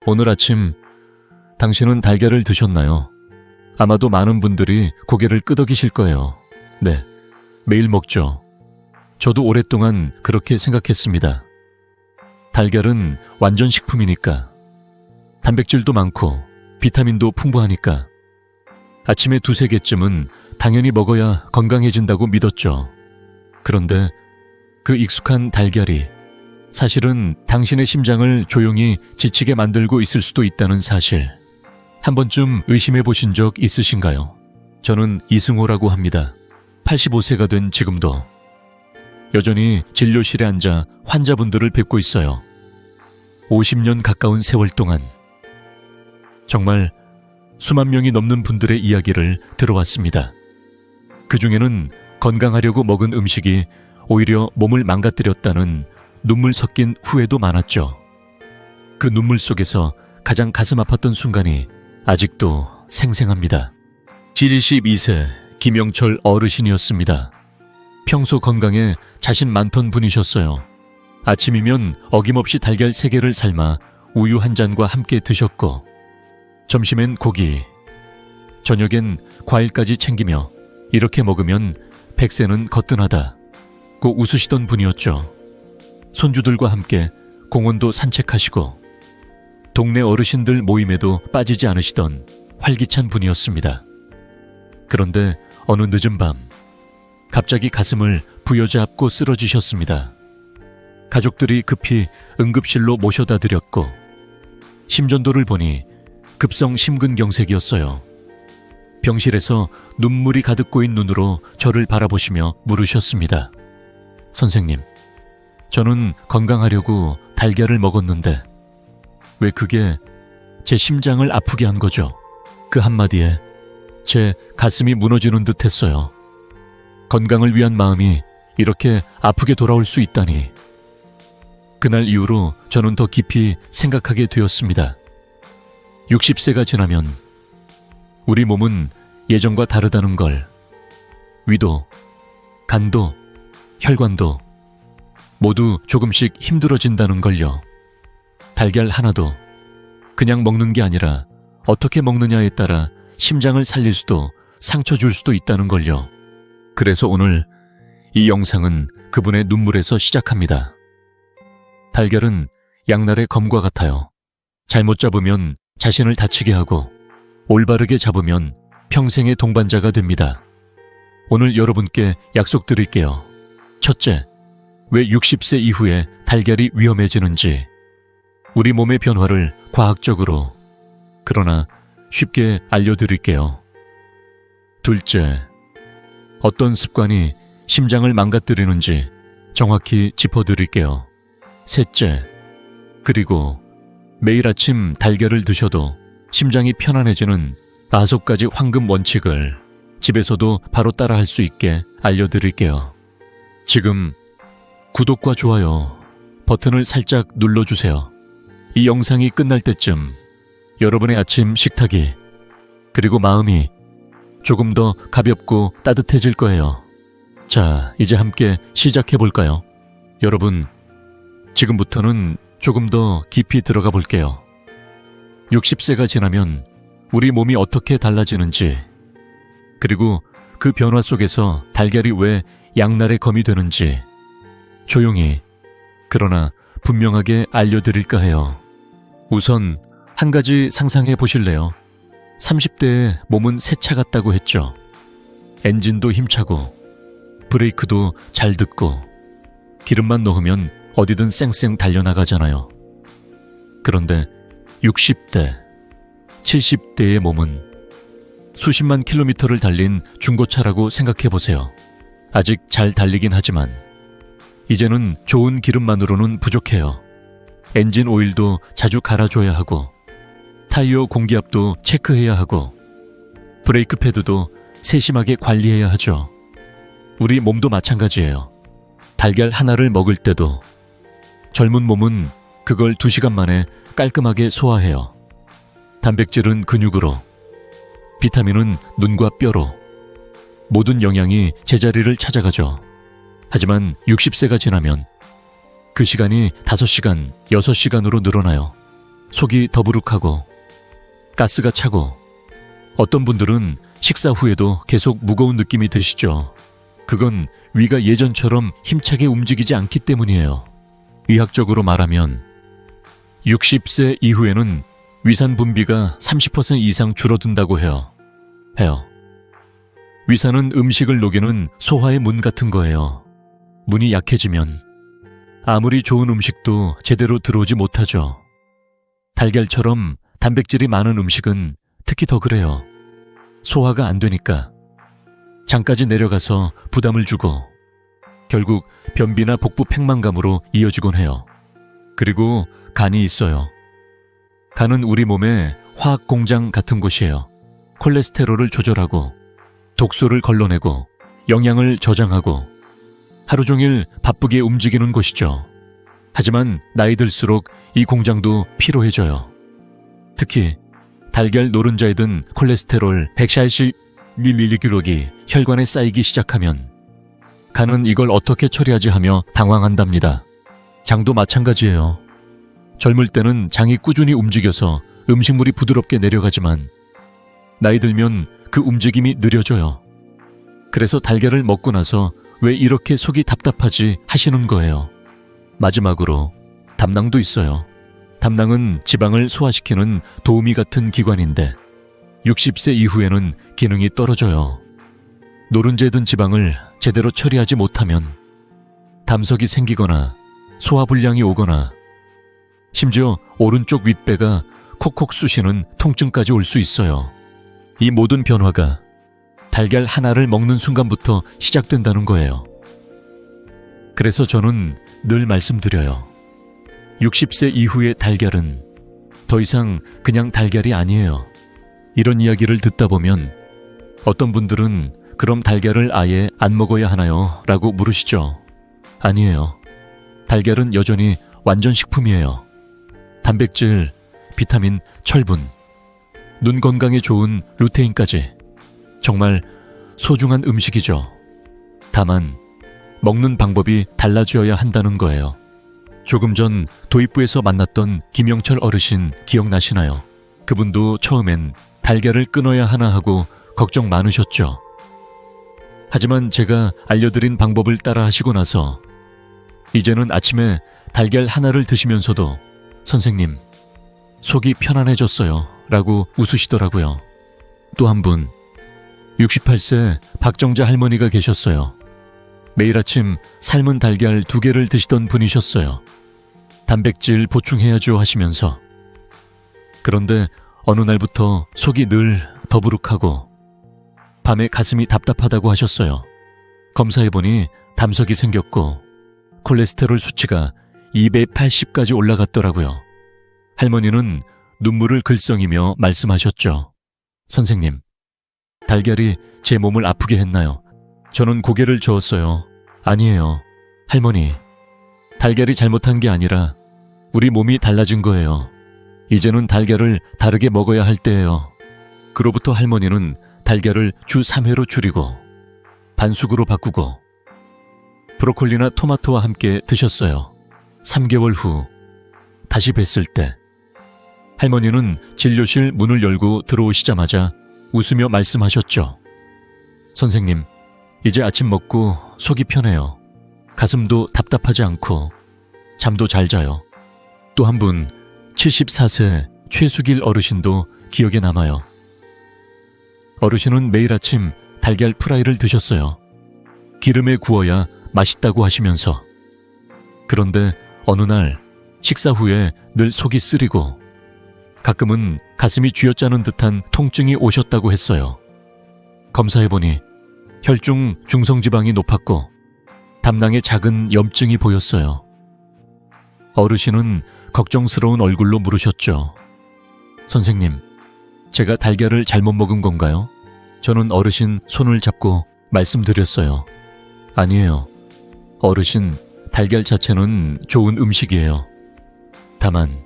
오늘 아침 당신은 달걀을 드셨나요? 아마도 많은 분들이 고개를 끄덕이실 거예요. 네, 매일 먹죠. 저도 오랫동안 그렇게 생각했습니다. 달걀은 완전 식품이니까, 단백질도 많고 비타민도 풍부하니까 아침에 2-3개쯤은 당연히 먹어야 건강해진다고 믿었죠. 그런데 그 익숙한 달걀이 사실은 당신의 심장을 조용히 지치게 만들고 있을 수도 있다는 사실, 한 번쯤 의심해 보신 적 있으신가요? 저는 이승호라고 합니다. 85세가 된 지금도 여전히 진료실에 앉아 환자분들을 뵙고 있어요. 50년 가까운 세월 동안 정말 수만 명이 넘는 분들의 이야기를 들어왔습니다. 그 중에는 건강하려고 먹은 음식이 오히려 몸을 망가뜨렸다는 눈물 섞인 후회도 많았죠. 그 눈물 속에서 가장 가슴 아팠던 순간이 아직도 생생합니다. 72세 김영철 어르신이었습니다. 평소 건강에 자신 많던 분이셨어요. 아침이면 어김없이 달걀 3개를 삶아 우유 한 잔과 함께 드셨고, 점심엔 고기, 저녁엔 과일까지 챙기며 이렇게 먹으면 100세는 거뜬하다고 웃으시던 분이었죠. 손주들과 함께 공원도 산책하시고 동네 어르신들 모임에도 빠지지 않으시던 활기찬 분이었습니다. 그런데 어느 늦은 밤 갑자기 가슴을 부여잡고 쓰러지셨습니다. 가족들이 급히 응급실로 모셔다 드렸고 심전도를 보니 급성 심근경색이었어요. 병실에서 눈물이 가득 고인 눈으로 저를 바라보시며 물으셨습니다. 선생님, 저는 건강하려고 달걀을 먹었는데 왜 그게 제 심장을 아프게 한 거죠? 그 한마디에 제 가슴이 무너지는 듯 했어요. 건강을 위한 마음이 이렇게 아프게 돌아올 수 있다니. 그날 이후로 저는 더 깊이 생각하게 되었습니다. 60세가 지나면 우리 몸은 예전과 다르다는 걸, 위도, 간도, 혈관도 모두 조금씩 힘들어진다는 걸요. 달걀 하나도 그냥 먹는 게 아니라 어떻게 먹느냐에 따라 심장을 살릴 수도 상처 줄 수도 있다는 걸요. 그래서 오늘 이 영상은 그분의 눈물에서 시작합니다. 달걀은 양날의 검과 같아요. 잘못 잡으면 자신을 다치게 하고 올바르게 잡으면 평생의 동반자가 됩니다. 오늘 여러분께 약속드릴게요. 첫째, 왜 60세 이후에 달걀이 위험해지는지, 우리 몸의 변화를 과학적으로, 그러나 쉽게 알려드릴게요. 둘째, 어떤 습관이 심장을 망가뜨리는지 정확히 짚어드릴게요. 셋째, 그리고 매일 아침 달걀을 드셔도 심장이 편안해지는 5가지 황금 원칙을 집에서도 바로 따라할 수 있게 알려드릴게요. 지금 구독과 좋아요 버튼을 살짝 눌러주세요. 이 영상이 끝날 때쯤 여러분의 아침 식탁이, 그리고 마음이 조금 더 가볍고 따뜻해질 거예요. 자, 이제 함께 시작해볼까요? 여러분, 지금부터는 조금 더 깊이 들어가 볼게요. 60세가 지나면 우리 몸이 어떻게 달라지는지, 그리고 그 변화 속에서 달걀이 왜 양날의 검이 되는지 조용히, 그러나 분명하게 알려드릴까 해요. 우선 한 가지 상상해 보실래요? 30대에 몸은 새 차 같다고 했죠. 엔진도 힘차고 브레이크도 잘 듣고 기름만 넣으면 어디든 쌩쌩 달려나가잖아요. 그런데 60대, 70대의 몸은 수십만 킬로미터를 달린 중고차라고 생각해 보세요. 아직 잘 달리긴 하지만 이제는 좋은 기름만으로는 부족해요. 엔진 오일도 자주 갈아줘야 하고 타이어 공기압도 체크해야 하고 브레이크 패드도 세심하게 관리해야 하죠. 우리 몸도 마찬가지예요. 달걀 하나를 먹을 때도 젊은 몸은 그걸 2시간 만에 깔끔하게 소화해요. 단백질은 근육으로, 비타민은 눈과 뼈로, 모든 영양이 제자리를 찾아가죠. 하지만 60세가 지나면 그 시간이 5시간, 6시간으로 늘어나요. 속이 더부룩하고 가스가 차고 어떤 분들은 식사 후에도 계속 무거운 느낌이 드시죠. 그건 위가 예전처럼 힘차게 움직이지 않기 때문이에요. 의학적으로 말하면 60세 이후에는 위산 분비가 30% 이상 줄어든다고 해요. 위산은 음식을 녹이는 소화의 문 같은 거예요. 문이 약해지면 아무리 좋은 음식도 제대로 들어오지 못하죠. 달걀처럼 단백질이 많은 음식은 특히 더 그래요. 소화가 안 되니까 장까지 내려가서 부담을 주고 결국 변비나 복부 팽만감으로 이어지곤 해요. 그리고 간이 있어요. 간은 우리 몸의 화학 공장 같은 곳이에요. 콜레스테롤을 조절하고 독소를 걸러내고 영양을 저장하고 하루 종일 바쁘게 움직이는 곳이죠. 하지만 나이 들수록 이 공장도 피로해져요. 특히 달걀 노른자에 든 콜레스테롤 140mg이 혈관에 쌓이기 시작하면 간은 이걸 어떻게 처리하지 하며 당황한답니다. 장도 마찬가지예요. 젊을 때는 장이 꾸준히 움직여서 음식물이 부드럽게 내려가지만 나이 들면 그 움직임이 느려져요. 그래서 달걀을 먹고 나서 왜 이렇게 속이 답답하지 하시는 거예요. 마지막으로 담낭도 있어요. 담낭은 지방을 소화시키는 도우미 같은 기관인데 60세 이후에는 기능이 떨어져요. 노른자에 든 지방을 제대로 처리하지 못하면 담석이 생기거나 소화불량이 오거나 심지어 오른쪽 윗배가 콕콕 쑤시는 통증까지 올 수 있어요. 이 모든 변화가 달걀 하나를 먹는 순간부터 시작된다는 거예요. 그래서 저는 늘 말씀드려요. 60세 이후의 달걀은 더 이상 그냥 달걀이 아니에요. 이런 이야기를 듣다 보면 어떤 분들은 그럼 달걀을 아예 안 먹어야 하나요? 라고 물으시죠. 아니에요. 달걀은 여전히 완전 식품이에요. 단백질, 비타민, 철분, 눈 건강에 좋은 루테인까지 정말 소중한 음식이죠. 다만 먹는 방법이 달라져야 한다는 거예요. 조금 전 도입부에서 만났던 김영철 어르신 기억나시나요? 그분도 처음엔 달걀을 끊어야 하나 하고 걱정 많으셨죠. 하지만 제가 알려드린 방법을 따라 하시고 나서 이제는 아침에 달걀 하나를 드시면서도 선생님, 속이 편안해졌어요 라고 웃으시더라고요. 또 한 분, 68세 박정자 할머니가 계셨어요. 매일 아침 삶은 달걀 2개를 드시던 분이셨어요. 단백질 보충해야죠 하시면서. 그런데 어느 날부터 속이 늘 더부룩하고 밤에 가슴이 답답하다고 하셨어요. 검사해보니 담석이 생겼고 콜레스테롤 수치가 280까지 올라갔더라고요. 할머니는 눈물을 글썽이며 말씀하셨죠. 선생님, 달걀이 제 몸을 아프게 했나요? 저는 고개를 저었어요. 아니에요. 할머니, 달걀이 잘못한 게 아니라 우리 몸이 달라진 거예요. 이제는 달걀을 다르게 먹어야 할 때예요. 그로부터 할머니는 달걀을 주 3회로 줄이고 반숙으로 바꾸고 브로콜리나 토마토와 함께 드셨어요. 3개월 후 다시 뵀을 때 할머니는 진료실 문을 열고 들어오시자마자 웃으며 말씀하셨죠. 선생님, 이제 아침 먹고 속이 편해요. 가슴도 답답하지 않고 잠도 잘 자요. 또 한 분, 74세 최수길 어르신도 기억에 남아요. 어르신은 매일 아침 달걀 프라이를 드셨어요. 기름에 구워야 맛있다고 하시면서. 그런데 어느 날 식사 후에 늘 속이 쓰리고 가끔은 가슴이 쥐어짜는 듯한 통증이 오셨다고 했어요. 검사해보니 혈중 중성지방이 높았고 담낭에 작은 염증이 보였어요. 어르신은 걱정스러운 얼굴로 물으셨죠. 선생님, 제가 달걀을 잘못 먹은 건가요? 저는 어르신 손을 잡고 말씀드렸어요. 아니에요. 어르신, 달걀 자체는 좋은 음식이에요. 다만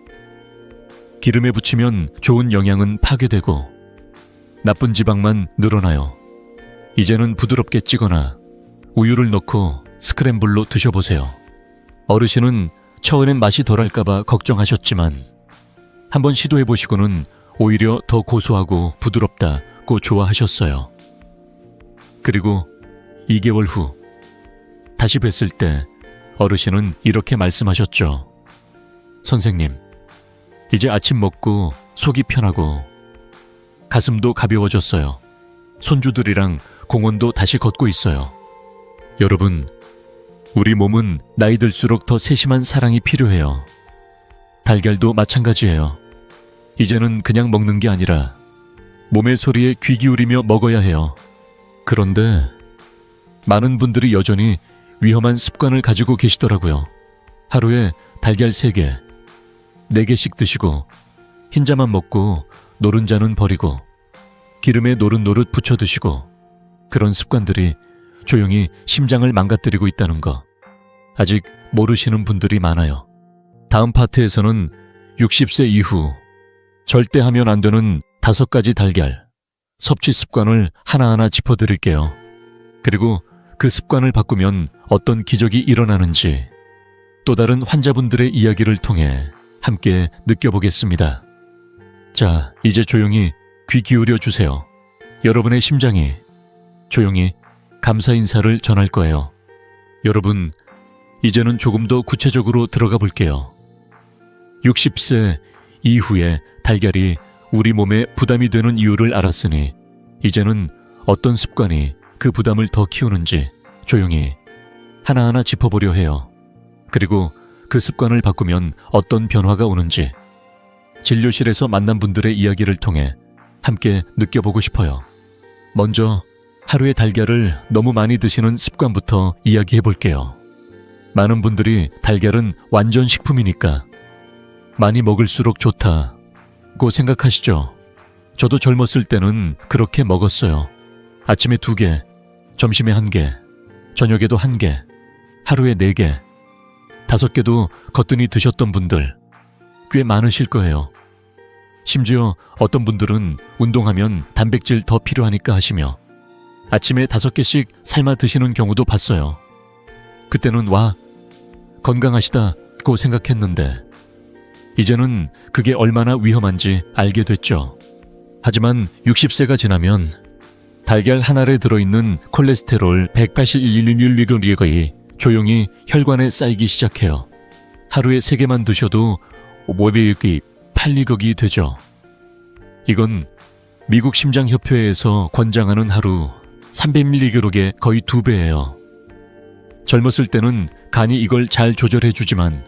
기름에 부치면 좋은 영양은 파괴되고 나쁜 지방만 늘어나요. 이제는 부드럽게 찌거나 우유를 넣고 스크램블로 드셔보세요. 어르신은 처음엔 맛이 덜할까봐 걱정하셨지만 한번 시도해보시고는 오히려 더 고소하고 부드럽다고 좋아하셨어요. 그리고 2개월 후 다시 뵀을 때 어르신은 이렇게 말씀하셨죠. 선생님, 이제 아침 먹고 속이 편하고 가슴도 가벼워졌어요. 손주들이랑 공원도 다시 걷고 있어요. 여러분, 우리 몸은 나이 들수록 더 세심한 사랑이 필요해요. 달걀도 마찬가지예요. 이제는 그냥 먹는 게 아니라 몸의 소리에 귀 기울이며 먹어야 해요. 그런데 많은 분들이 여전히 위험한 습관을 가지고 계시더라고요. 하루에 달걀 3개, 4개씩 드시고 흰자만 먹고 노른자는 버리고 기름에 노릇노릇 부쳐 드시고, 그런 습관들이 조용히 심장을 망가뜨리고 있다는 거 아직 모르시는 분들이 많아요. 다음 파트에서는 60세 이후 절대 하면 안 되는 5가지 달걀 섭취 습관을 하나하나 짚어드릴게요. 그리고 그 습관을 바꾸면 어떤 기적이 일어나는지 또 다른 환자분들의 이야기를 통해 함께 느껴보겠습니다. 자, 이제 조용히 귀 기울여 주세요. 여러분의 심장이 조용히 감사 인사를 전할 거예요. 여러분, 이제는 조금 더 구체적으로 들어가 볼게요. 60세 이후에 달걀이 우리 몸에 부담이 되는 이유를 알았으니 이제는 어떤 습관이 그 부담을 더 키우는지 조용히 하나하나 짚어보려 해요. 그리고 그 습관을 바꾸면 어떤 변화가 오는지 진료실에서 만난 분들의 이야기를 통해 함께 느껴보고 싶어요. 먼저 하루에 달걀을 너무 많이 드시는 습관부터 이야기해 볼게요. 많은 분들이 달걀은 완전 식품이니까 많이 먹을수록 좋다고 생각하시죠? 저도 젊었을 때는 그렇게 먹었어요. 아침에 2개, 점심에 1개, 저녁에도 1개, 하루에 4개, 5개도 거뜬히 드셨던 분들 꽤 많으실 거예요. 심지어 어떤 분들은 운동하면 단백질 더 필요하니까 하시며 아침에 5개씩 삶아 드시는 경우도 봤어요. 그때는 와, 건강하시다고 생각했는데 이제는 그게 얼마나 위험한지 알게 됐죠. 하지만 60세가 지나면 달걀 한 알에 들어있는 콜레스테롤 181mg이 조용히 혈관에 쌓이기 시작해요. 하루에 3개만 드셔도 500mg 되죠. 이건 미국 심장협회에서 권장하는 하루 300mg의 거의 2배예요. 젊었을 때는 간이 이걸 잘 조절해주지만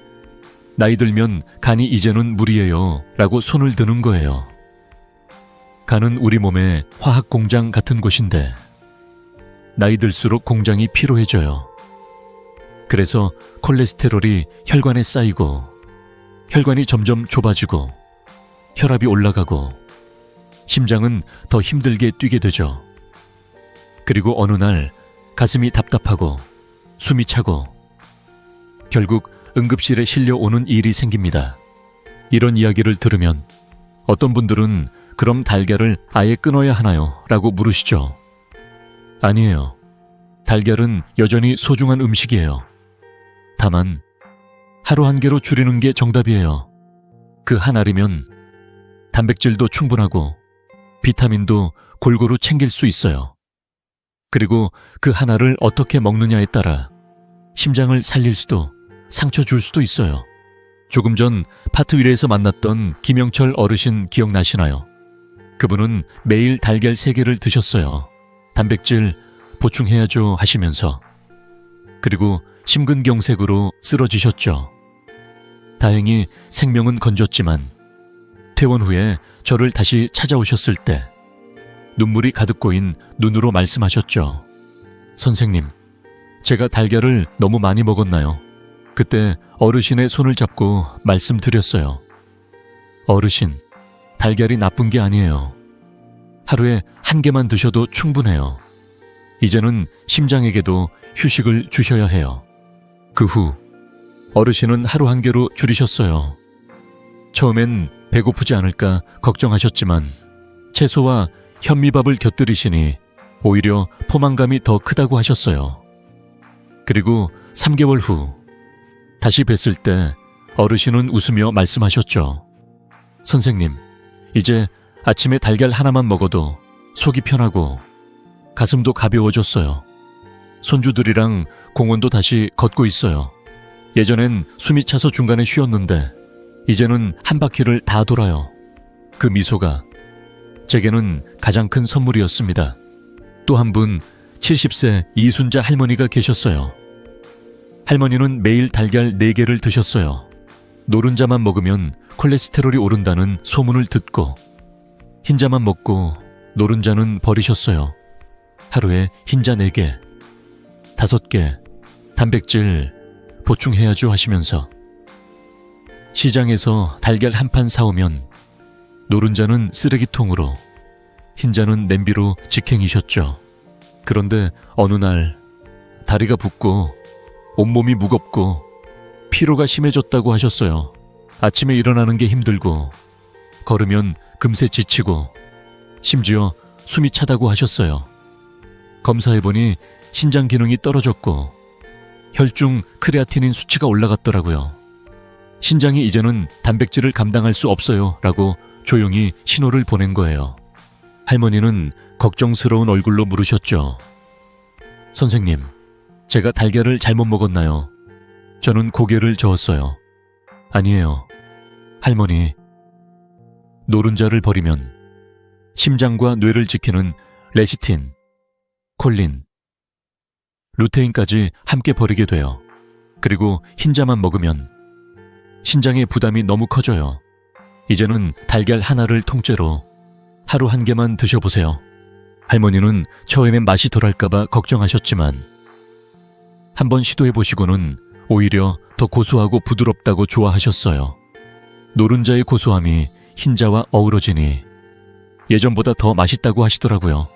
나이 들면 간이 이제는 무리예요 라고 손을 드는 거예요. 간은 우리 몸의 화학 공장 같은 곳인데 나이 들수록 공장이 피로해져요. 그래서 콜레스테롤이 혈관에 쌓이고 혈관이 점점 좁아지고 혈압이 올라가고 심장은 더 힘들게 뛰게 되죠. 그리고 어느 날 가슴이 답답하고 숨이 차고 결국 응급실에 실려오는 일이 생깁니다. 이런 이야기를 들으면 어떤 분들은 그럼 달걀을 아예 끊어야 하나요? 라고 물으시죠. 아니에요. 달걀은 여전히 소중한 음식이에요. 다만 하루 1개로 줄이는 게 정답이에요. 그 한 알이면 단백질도 충분하고 비타민도 골고루 챙길 수 있어요. 그리고 그 한 알을 어떻게 먹느냐에 따라 심장을 살릴 수도 상처 줄 수도 있어요. 조금 전 파트 1에서 만났던 김영철 어르신 기억나시나요? 그분은 매일 달걀 3개를 드셨어요. 단백질 보충해야죠 하시면서. 그리고 심근경색으로 쓰러지셨죠. 다행히 생명은 건졌지만 퇴원 후에 저를 다시 찾아오셨을 때 눈물이 가득 고인 눈으로 말씀하셨죠. 선생님, 제가 달걀을 너무 많이 먹었나요? 그때 어르신의 손을 잡고 말씀드렸어요. 어르신, 달걀이 나쁜 게 아니에요. 하루에 1개만 드셔도 충분해요. 이제는 심장에게도 휴식을 주셔야 해요. 그 후 어르신은 하루 1개로 줄이셨어요. 처음엔 배고프지 않을까 걱정하셨지만 채소와 현미밥을 곁들이시니 오히려 포만감이 더 크다고 하셨어요. 그리고 3개월 후 다시 뵀을 때 어르신은 웃으며 말씀하셨죠. 선생님, 이제 아침에 달걀 하나만 먹어도 속이 편하고 가슴도 가벼워졌어요. 손주들이랑 공원도 다시 걷고 있어요. 예전엔 숨이 차서 중간에 쉬었는데 이제는 한 바퀴를 다 돌아요. 그 미소가 제게는 가장 큰 선물이었습니다. 또 한 분 70세 이순자 할머니가 계셨어요. 할머니는 매일 달걀 4개를 드셨어요. 노른자만 먹으면 콜레스테롤이 오른다는 소문을 듣고 흰자만 먹고 노른자는 버리셨어요. 하루에 흰자 4개, 5개, 단백질 보충해야죠 하시면서 시장에서 달걀 한 판 사오면 노른자는 쓰레기통으로, 흰자는 냄비로 직행이셨죠. 그런데 어느 날 다리가 붓고 온몸이 무겁고 피로가 심해졌다고 하셨어요. 아침에 일어나는 게 힘들고 걸으면 금세 지치고 심지어 숨이 차다고 하셨어요. 검사해보니 신장 기능이 떨어졌고 혈중 크레아티닌 수치가 올라갔더라고요. 신장이 이제는 단백질을 감당할 수 없어요 라고 조용히 신호를 보낸 거예요. 할머니는 걱정스러운 얼굴로 물으셨죠. 선생님, 제가 달걀을 잘못 먹었나요? 저는 고개를 저었어요. 아니에요. 할머니, 노른자를 버리면 심장과 뇌를 지키는 레시틴, 콜린, 루테인까지 함께 버리게 돼요. 그리고 흰자만 먹으면 신장의 부담이 너무 커져요. 이제는 달걀 하나를 통째로 하루 1개만 드셔보세요. 할머니는 처음엔 맛이 덜할까봐 걱정하셨지만 한번 시도해보시고는 오히려 더 고소하고 부드럽다고 좋아하셨어요. 노른자의 고소함이 흰자와 어우러지니 예전보다 더 맛있다고 하시더라고요.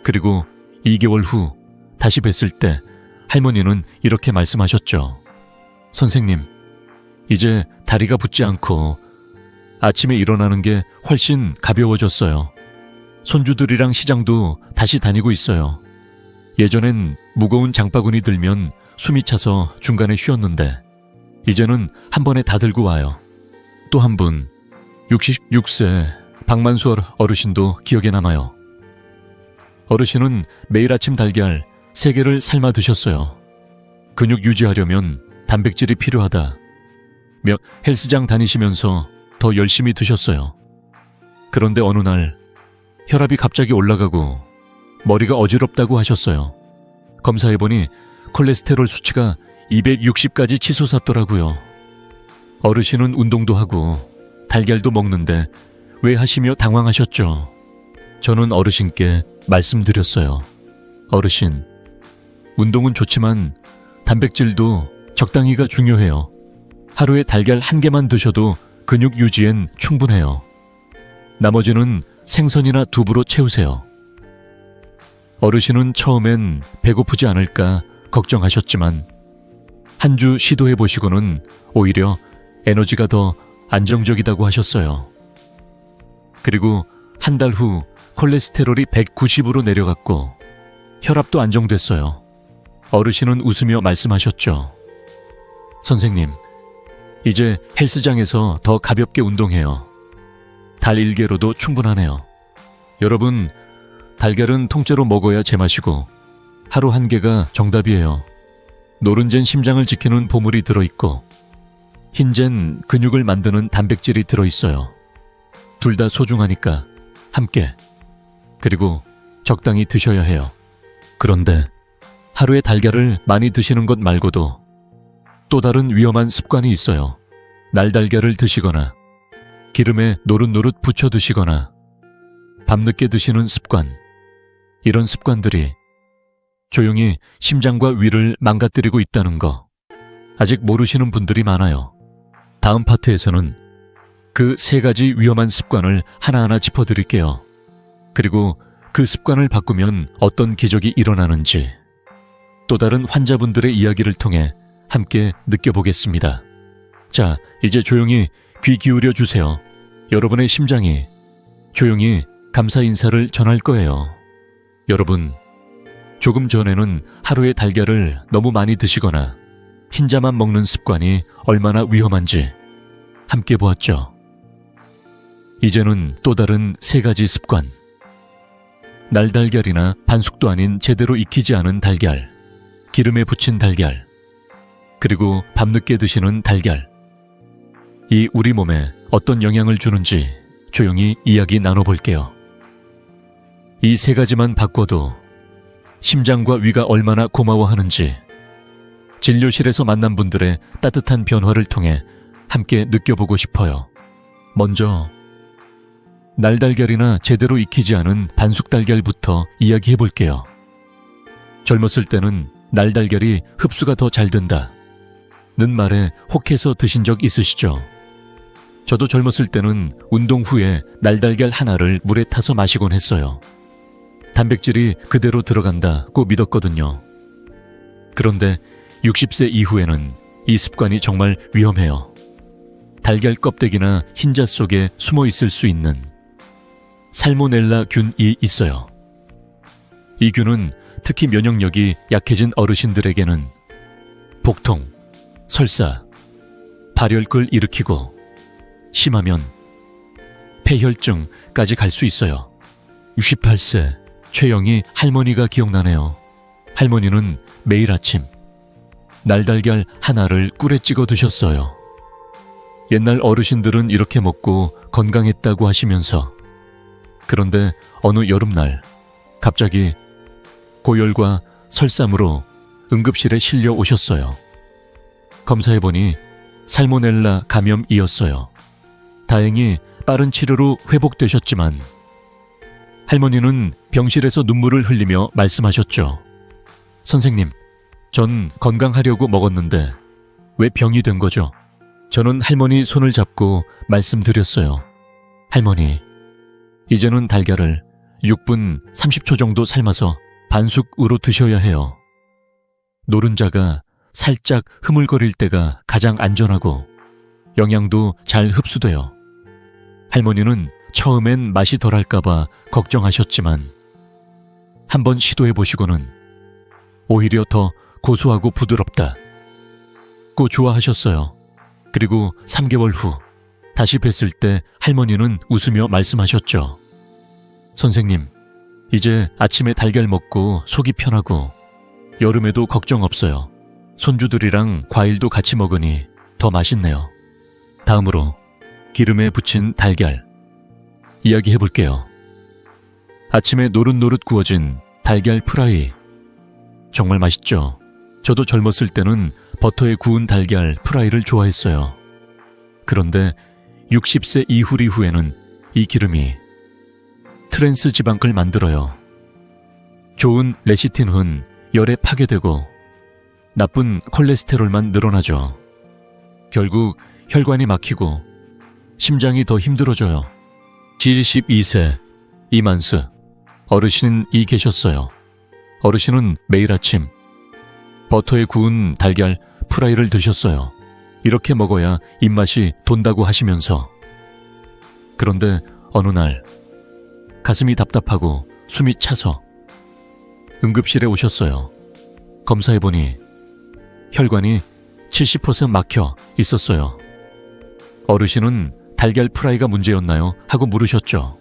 그리고 2개월 후 다시 뵀을 때 할머니는 이렇게 말씀하셨죠. 선생님, 이제 다리가 붓지 않고 아침에 일어나는 게 훨씬 가벼워졌어요. 손주들이랑 시장도 다시 다니고 있어요. 예전엔 무거운 장바구니 들면 숨이 차서 중간에 쉬었는데 이제는 한 번에 다 들고 와요. 또 한 분, 66세 박만수 어르신도 기억에 남아요. 어르신은 매일 아침 달걀 3개를 삶아 드셨어요. 근육 유지하려면 단백질이 필요하다. 헬스장 다니시면서 더 열심히 드셨어요. 그런데 어느 날 혈압이 갑자기 올라가고 머리가 어지럽다고 하셨어요. 검사해보니 콜레스테롤 수치가 260까지 치솟았더라고요. 어르신은 운동도 하고 달걀도 먹는데 왜 하시며 당황하셨죠. 저는 어르신께 말씀드렸어요. 어르신, 운동은 좋지만 단백질도 적당히가 중요해요. 하루에 달걀 1개만 드셔도 근육 유지엔 충분해요. 나머지는 생선이나 두부로 채우세요. 어르신은 처음엔 배고프지 않을까 걱정하셨지만 한 주 시도해보시고는 오히려 에너지가 더 안정적이다고 하셨어요. 그리고 한 달 후 콜레스테롤이 190으로 내려갔고 혈압도 안정됐어요. 어르신은 웃으며 말씀하셨죠. 선생님, 이제 헬스장에서 더 가볍게 운동해요. 달 1개로도 충분하네요. 여러분, 달걀은 통째로 먹어야 제맛이고 하루 1개가 정답이에요. 노른자는 심장을 지키는 보물이 들어있고 흰자는 근육을 만드는 단백질이 들어있어요. 둘 다 소중하니까 함께, 그리고 적당히 드셔야 해요. 그런데 하루에 달걀을 많이 드시는 것 말고도 또 다른 위험한 습관이 있어요. 날달걀을 드시거나 기름에 노릇노릇 부쳐 드시거나 밤늦게 드시는 습관. 이런 습관들이 조용히 심장과 위를 망가뜨리고 있다는 거 아직 모르시는 분들이 많아요. 다음 파트에서는 그 3가지 위험한 습관을 하나하나 짚어드릴게요. 그리고 그 습관을 바꾸면 어떤 기적이 일어나는지 또 다른 환자분들의 이야기를 통해 함께 느껴보겠습니다. 자, 이제 조용히 귀 기울여 주세요. 여러분의 심장이 조용히 감사 인사를 전할 거예요. 여러분, 조금 전에는 하루에 달걀을 너무 많이 드시거나 흰자만 먹는 습관이 얼마나 위험한지 함께 보았죠. 이제는 또 다른 3가지 습관. 날달걀이나 반숙도 아닌 제대로 익히지 않은 달걀, 기름에 부친 달걀, 그리고 밤늦게 드시는 달걀. 이 우리 몸에 어떤 영향을 주는지 조용히 이야기 나눠볼게요. 이 3가지만 바꿔도 심장과 위가 얼마나 고마워하는지 진료실에서 만난 분들의 따뜻한 변화를 통해 함께 느껴보고 싶어요. 먼저 날달걀이나 제대로 익히지 않은 반숙달걀부터 이야기해볼게요. 젊었을 때는 날달걀이 흡수가 더 잘 된다 는 말에 혹해서 드신 적 있으시죠? 저도 젊었을 때는 운동 후에 날달걀 하나를 물에 타서 마시곤 했어요. 단백질이 그대로 들어간다고 믿었거든요. 그런데 60세 이후에는 이 습관이 정말 위험해요. 달걀 껍데기나 흰자 속에 숨어 있을 수 있는 살모넬라 균이 있어요. 이 균은 특히 면역력이 약해진 어르신들에게는 복통, 설사, 발열을 일으키고 심하면 폐혈증까지 갈 수 있어요. 68세 최영희 할머니가 기억나네요. 할머니는 매일 아침 날달걀 하나를 꿀에 찍어 드셨어요. 옛날 어르신들은 이렇게 먹고 건강했다고 하시면서, 그런데 어느 여름날 갑자기 고열과 설삼으로 응급실에 실려 오셨어요. 검사해보니 살모넬라 감염이었어요. 다행히 빠른 치료로 회복되셨지만 할머니는 병실에서 눈물을 흘리며 말씀하셨죠. 선생님, 전 건강하려고 먹었는데 왜 병이 된 거죠? 저는 할머니 손을 잡고 말씀드렸어요. 할머니, 이제는 달걀을 6분 30초 정도 삶아서 반숙으로 드셔야 해요. 노른자가 살짝 흐물거릴 때가 가장 안전하고 영양도 잘 흡수돼요. 할머니는 처음엔 맛이 덜할까봐 걱정하셨지만 한번 시도해보시고는 오히려 더 고소하고 부드럽다고 좋아하셨어요. 그리고 3개월 후 다시 뵀을 때 할머니는 웃으며 말씀하셨죠. 선생님, 이제 아침에 달걀 먹고 속이 편하고 여름에도 걱정 없어요. 손주들이랑 과일도 같이 먹으니 더 맛있네요. 다음으로 기름에 부친 달걀 이야기해볼게요. 아침에 노릇노릇 구워진 달걀 프라이 정말 맛있죠? 저도 젊었을 때는 버터에 구운 달걀 프라이를 좋아했어요. 그런데 60세 이후에는 이 기름이 트랜스 지방을 만들어요. 좋은 레시틴은 열에 파괴되고 나쁜 콜레스테롤만 늘어나죠. 결국 혈관이 막히고 심장이 더 힘들어져요. 72세 이만스 어르신이 계셨어요. 어르신은 매일 아침 버터에 구운 달걀 프라이를 드셨어요. 이렇게 먹어야 입맛이 돈다고 하시면서. 그런데 어느 날 가슴이 답답하고 숨이 차서 응급실에 오셨어요. 검사해보니 혈관이 70% 막혀 있었어요. 어르신은 달걀 프라이가 문제였나요? 하고 물으셨죠.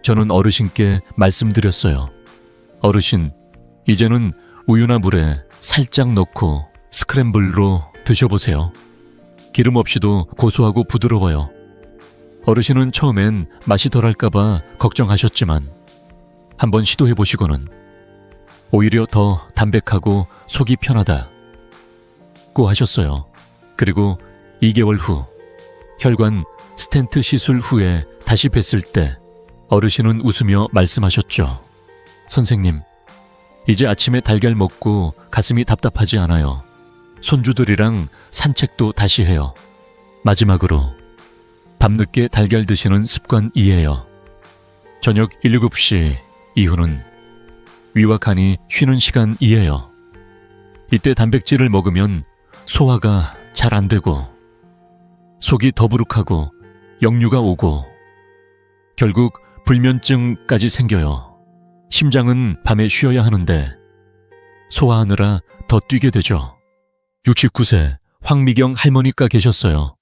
저는 어르신께 말씀드렸어요. 어르신, 이제는 우유나 물에 살짝 넣고 스크램블로 드셔보세요. 기름 없이도 고소하고 부드러워요. 어르신은 처음엔 맛이 덜할까봐 걱정하셨지만 한번 시도해보시고는 오히려 더 담백하고 속이 편하다고 하셨어요. 그리고 2개월 후 혈관 스텐트 시술 후에 다시 뵀을 때 어르신은 웃으며 말씀하셨죠. 선생님, 이제 아침에 달걀 먹고 가슴이 답답하지 않아요. 손주들이랑 산책도 다시 해요. 마지막으로 밤늦게 달걀 드시는 습관이에요. 저녁 7시 이후는 위와 간이 쉬는 시간이에요. 이때 단백질을 먹으면 소화가 잘 안 되고 속이 더부룩하고 역류가 오고 결국 불면증까지 생겨요. 심장은 밤에 쉬어야 하는데 소화하느라 더 뛰게 되죠. 69세 황미경 할머니가 계셨어요.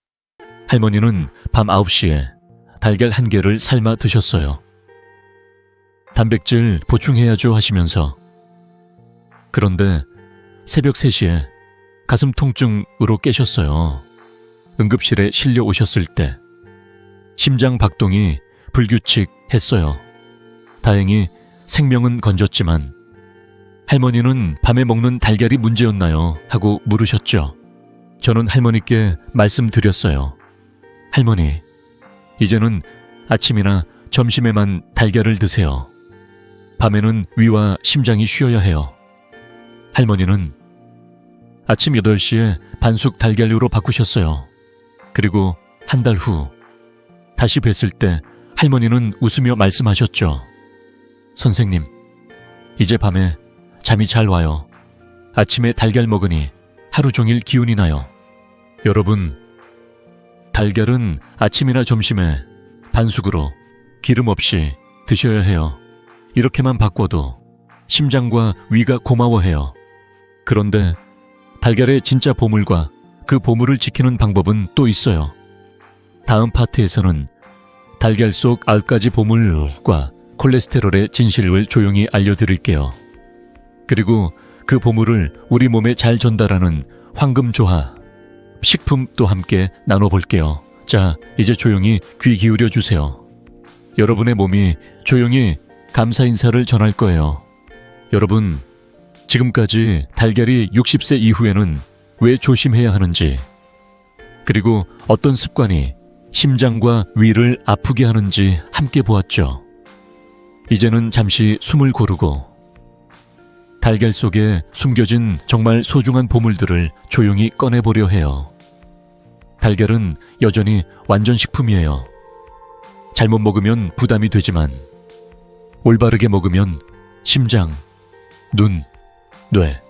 할머니는 밤 9시에 달걀 1개를 삶아 드셨어요. 단백질 보충해야죠 하시면서. 그런데 새벽 3시에 가슴 통증으로 깨셨어요. 응급실에 실려 오셨을 때 심장 박동이 불규칙했어요. 다행히 생명은 건졌지만 할머니는 밤에 먹는 달걀이 문제였나요? 하고 물으셨죠. 저는 할머니께 말씀드렸어요. 할머니, 이제는 아침이나 점심에만 달걀을 드세요. 밤에는 위와 심장이 쉬어야 해요. 할머니는 아침 8시에 반숙 달걀류로 바꾸셨어요. 그리고 한 달 후 다시 뵀을 때 할머니는 웃으며 말씀하셨죠. 선생님, 이제 밤에 잠이 잘 와요. 아침에 달걀 먹으니 하루 종일 기운이 나요. 여러분, 달걀은 아침이나 점심에 반숙으로 기름 없이 드셔야 해요. 이렇게만 바꿔도 심장과 위가 고마워해요. 그런데 달걀의 진짜 보물과 그 보물을 지키는 방법은 또 있어요. 다음 파트에서는 달걀 속 9가지 보물과 콜레스테롤의 진실을 조용히 알려드릴게요. 그리고 그 보물을 우리 몸에 잘 전달하는 황금조화, 식품도 함께 나눠볼게요. 자, 이제 조용히 귀 기울여 주세요. 여러분의 몸이 조용히 감사 인사를 전할 거예요. 여러분, 지금까지 달걀이 60세 이후에는 왜 조심해야 하는지, 그리고 어떤 습관이 심장과 위를 아프게 하는지 함께 보았죠. 이제는 잠시 숨을 고르고 달걀 속에 숨겨진 정말 소중한 보물들을 조용히 꺼내보려 해요. 달걀은 여전히 완전 식품이에요. 잘못 먹으면 부담이 되지만 올바르게 먹으면 심장, 눈, 뇌,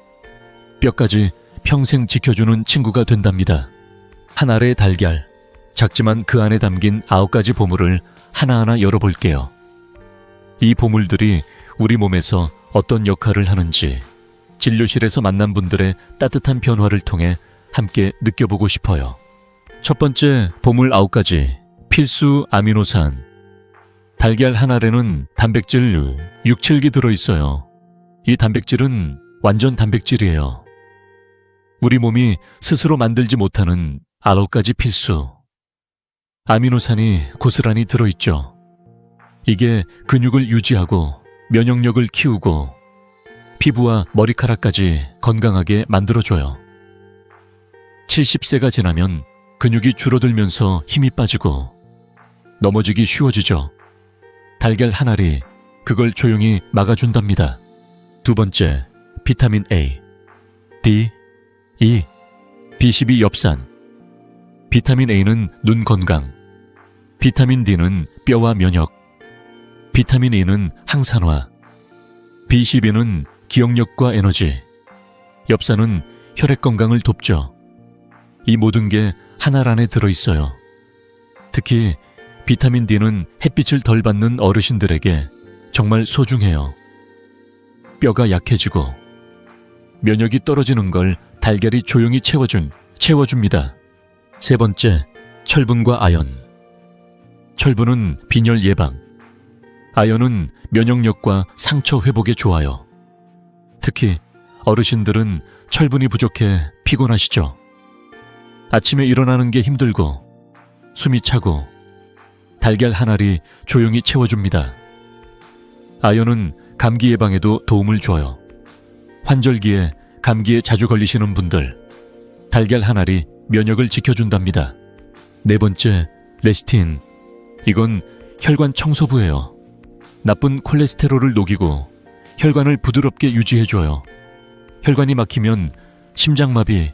뼈까지 평생 지켜주는 친구가 된답니다. 한 알의 달걀, 작지만 그 안에 담긴 9가지 보물을 하나하나 열어볼게요. 이 보물들이 우리 몸에서 어떤 역할을 하는지 진료실에서 만난 분들의 따뜻한 변화를 통해 함께 느껴보고 싶어요. 첫 번째 보물 9가지, 필수 아미노산. 달걀 한 알에는 단백질 6, 7개 들어있어요. 이 단백질은 완전 단백질이에요. 우리 몸이 스스로 만들지 못하는 9가지 필수 아미노산이 고스란히 들어있죠. 이게 근육을 유지하고 면역력을 키우고 피부와 머리카락까지 건강하게 만들어줘요. 70세가 지나면 근육이 줄어들면서 힘이 빠지고 넘어지기 쉬워지죠. 달걀 한 알이 그걸 조용히 막아준답니다. 두 번째, 비타민 A, D, E, B12 엽산. 비타민 A는 눈 건강, 비타민 D는 뼈와 면역, 비타민 E는 항산화, B12는 기억력과 에너지, 엽산은 혈액 건강을 돕죠. 이 모든 게 한 알 안에 들어있어요. 특히 비타민 D는 햇빛을 덜 받는 어르신들에게 정말 소중해요. 뼈가 약해지고 면역이 떨어지는 걸 달걀이 조용히 채워줍니다. 세 번째, 철분과 아연. 철분은 빈혈 예방, 아연은 면역력과 상처 회복에 좋아요. 특히 어르신들은 철분이 부족해 피곤하시죠. 아침에 일어나는 게 힘들고 숨이 차고 달걀 한 알이 조용히 채워줍니다. 아연은 감기 예방에도 도움을 줘요. 환절기에 감기에 자주 걸리시는 분들, 달걀 한 알이 면역을 지켜준답니다. 네 번째, 레시틴. 이건 혈관 청소부예요. 나쁜 콜레스테롤을 녹이고 혈관을 부드럽게 유지해줘요. 혈관이 막히면 심장마비,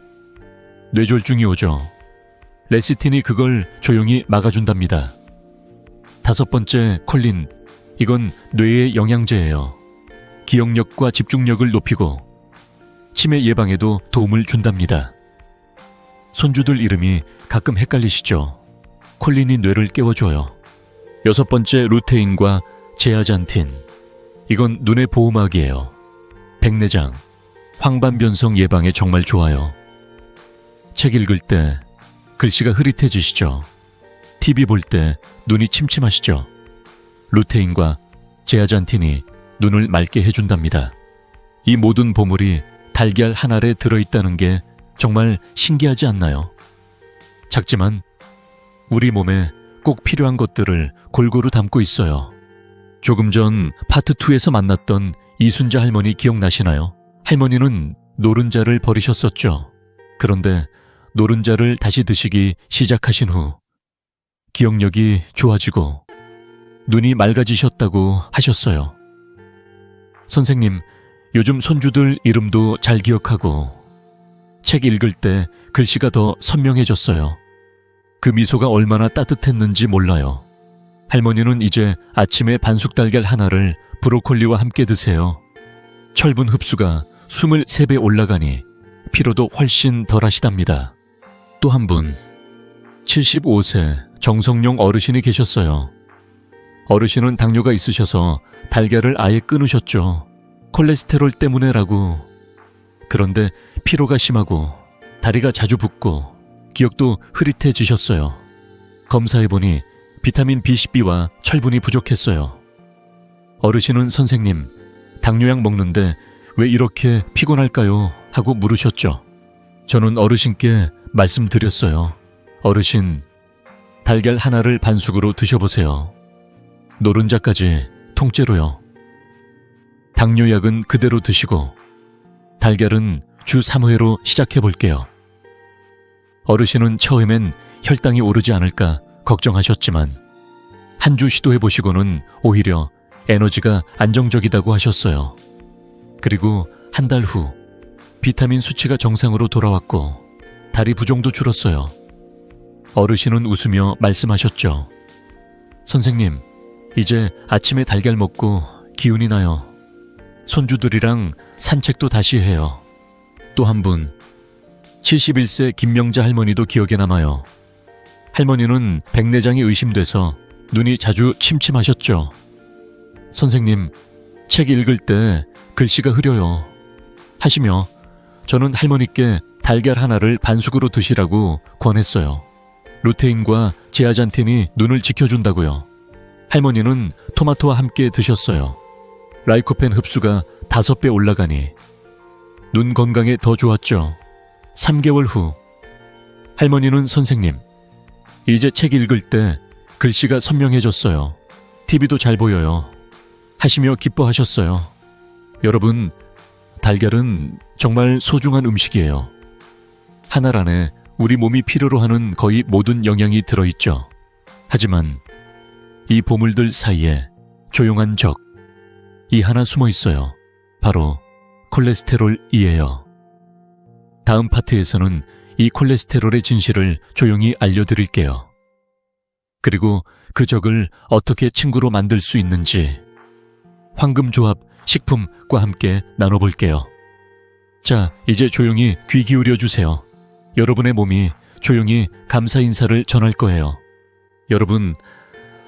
뇌졸중이 오죠. 레시틴이 그걸 조용히 막아준답니다. 다섯 번째, 콜린. 이건 뇌의 영양제예요. 기억력과 집중력을 높이고 치매 예방에도 도움을 준답니다. 손주들 이름이 가끔 헷갈리시죠? 콜린이 뇌를 깨워줘요. 여섯 번째, 루테인과 제아잔틴. 이건 눈의 보호막이에요. 백내장, 황반변성 예방에 정말 좋아요. 책 읽을 때 글씨가 흐릿해지시죠? TV 볼 때 눈이 침침하시죠? 루테인과 제아잔틴이 눈을 맑게 해준답니다. 이 모든 보물이 달걀 한 알에 들어있다는 게 정말 신기하지 않나요? 작지만 우리 몸에 꼭 필요한 것들을 골고루 담고 있어요. 조금 전 파트 2에서 만났던 이순자 할머니 기억나시나요? 할머니는 노른자를 버리셨었죠. 그런데 노른자를 다시 드시기 시작하신 후 기억력이 좋아지고 눈이 맑아지셨다고 하셨어요. 선생님, 요즘 손주들 이름도 잘 기억하고 책 읽을 때 글씨가 더 선명해졌어요. 그 미소가 얼마나 따뜻했는지 몰라요. 할머니는 이제 아침에 반숙 달걀 하나를 브로콜리와 함께 드세요. 철분 흡수가 23배 올라가니 피로도 훨씬 덜 하시답니다. 또 한 분, 75세 정성용 어르신이 계셨어요. 어르신은 당뇨가 있으셔서 달걀을 아예 끊으셨죠. 콜레스테롤 때문에라고. 그런데 피로가 심하고 다리가 자주 붓고 기억도 흐릿해지셨어요. 검사해보니 비타민 B12와 철분이 부족했어요. 어르신은 선생님, 당뇨약 먹는데 왜 이렇게 피곤할까요? 하고 물으셨죠. 저는 어르신께 말씀드렸어요. 어르신, 달걀 하나를 반숙으로 드셔보세요. 노른자까지 통째로요. 당뇨약은 그대로 드시고 달걀은 주 3회로 시작해볼게요. 어르신은 처음엔 혈당이 오르지 않을까 걱정하셨지만 한 주 시도해보시고는 오히려 에너지가 안정적이다고 하셨어요. 그리고 한 달 후 비타민 수치가 정상으로 돌아왔고 다리 부종도 줄었어요. 어르신은 웃으며 말씀하셨죠. 선생님, 이제 아침에 달걀 먹고 기운이 나요. 손주들이랑 산책도 다시 해요. 또 한 분, 71세 김명자 할머니도 기억에 남아요. 할머니는 백내장이 의심돼서 눈이 자주 침침하셨죠. 선생님, 책 읽을 때 글씨가 흐려요. 하시며 저는 할머니께 달걀 하나를 반숙으로 드시라고 권했어요. 루테인과 제아잔틴이 눈을 지켜준다고요. 할머니는 토마토와 함께 드셨어요. 라이코펜 흡수가 5배 올라가니 눈 건강에 더 좋았죠. 3개월 후 할머니는 선생님, 이제 책 읽을 때 글씨가 선명해졌어요. TV도 잘 보여요. 하시며 기뻐하셨어요. 여러분, 달걀은 정말 소중한 음식이에요. 한 알 안에 우리 몸이 필요로 하는 거의 모든 영양이 들어있죠. 하지만 이 보물들 사이에 조용한 적, 이 하나 숨어 있어요. 바로 콜레스테롤이에요. 다음 파트에서는 이 콜레스테롤의 진실을 조용히 알려드릴게요. 그리고 그 적을 어떻게 친구로 만들 수 있는지 황금조합 식품과 함께 나눠볼게요. 자, 이제 조용히 귀 기울여 주세요. 여러분의 몸이 조용히 감사 인사를 전할 거예요. 여러분,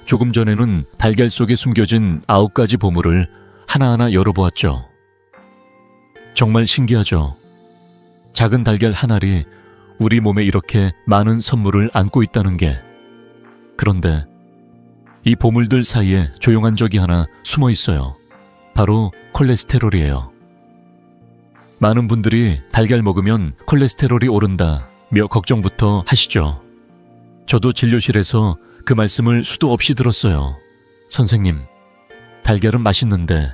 조금 전에는 달걀 속에 숨겨진 9가지 보물을 하나하나 열어보았죠. 정말 신기하죠? 작은 달걀 한 알이 우리 몸에 이렇게 많은 선물을 안고 있다는 게. 그런데 이 보물들 사이에 조용한 적이 하나 숨어 있어요. 바로 콜레스테롤이에요. 많은 분들이 달걀 먹으면 콜레스테롤이 오른다며 걱정부터 하시죠. 저도 진료실에서 그 말씀을 수도 없이 들었어요. 선생님, 달걀은 맛있는데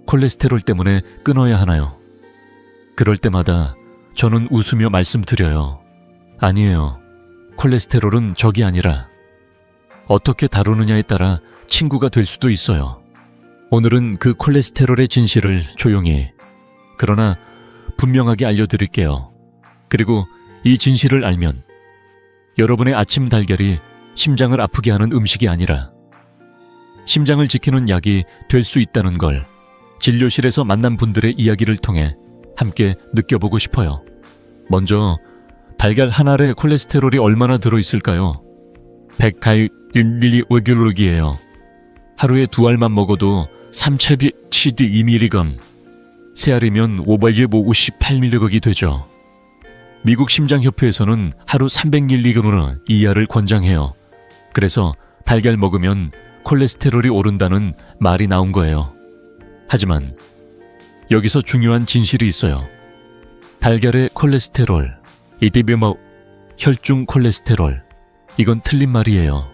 콜레스테롤 때문에 끊어야 하나요? 그럴 때마다 저는 웃으며 말씀드려요. 아니에요. 콜레스테롤은 적이 아니라 어떻게 다루느냐에 따라 친구가 될 수도 있어요. 오늘은 그 콜레스테롤의 진실을 조용히, 그러나 분명하게 알려드릴게요. 그리고 이 진실을 알면 여러분의 아침 달걀이 심장을 아프게 하는 음식이 아니라 심장을 지키는 약이 될 수 있다는 걸 진료실에서 만난 분들의 이야기를 통해 함께 느껴보고 싶어요. 먼저 달걀 한 알에 콜레스테롤이 얼마나 들어있을까요? 100mg/kg이에요. 하루에 2알만 먹어도 372mg, 3알이면 558mg이 되죠. 미국 심장협회에서는 하루 300mg으로 이 약을 권장해요. 그래서 달걀 먹으면 콜레스테롤이 오른다는 말이 나온 거예요. 하지만 여기서 중요한 진실이 있어요. 달걀의 콜레스테롤, 혈중 콜레스테롤, 이건 틀린 말이에요.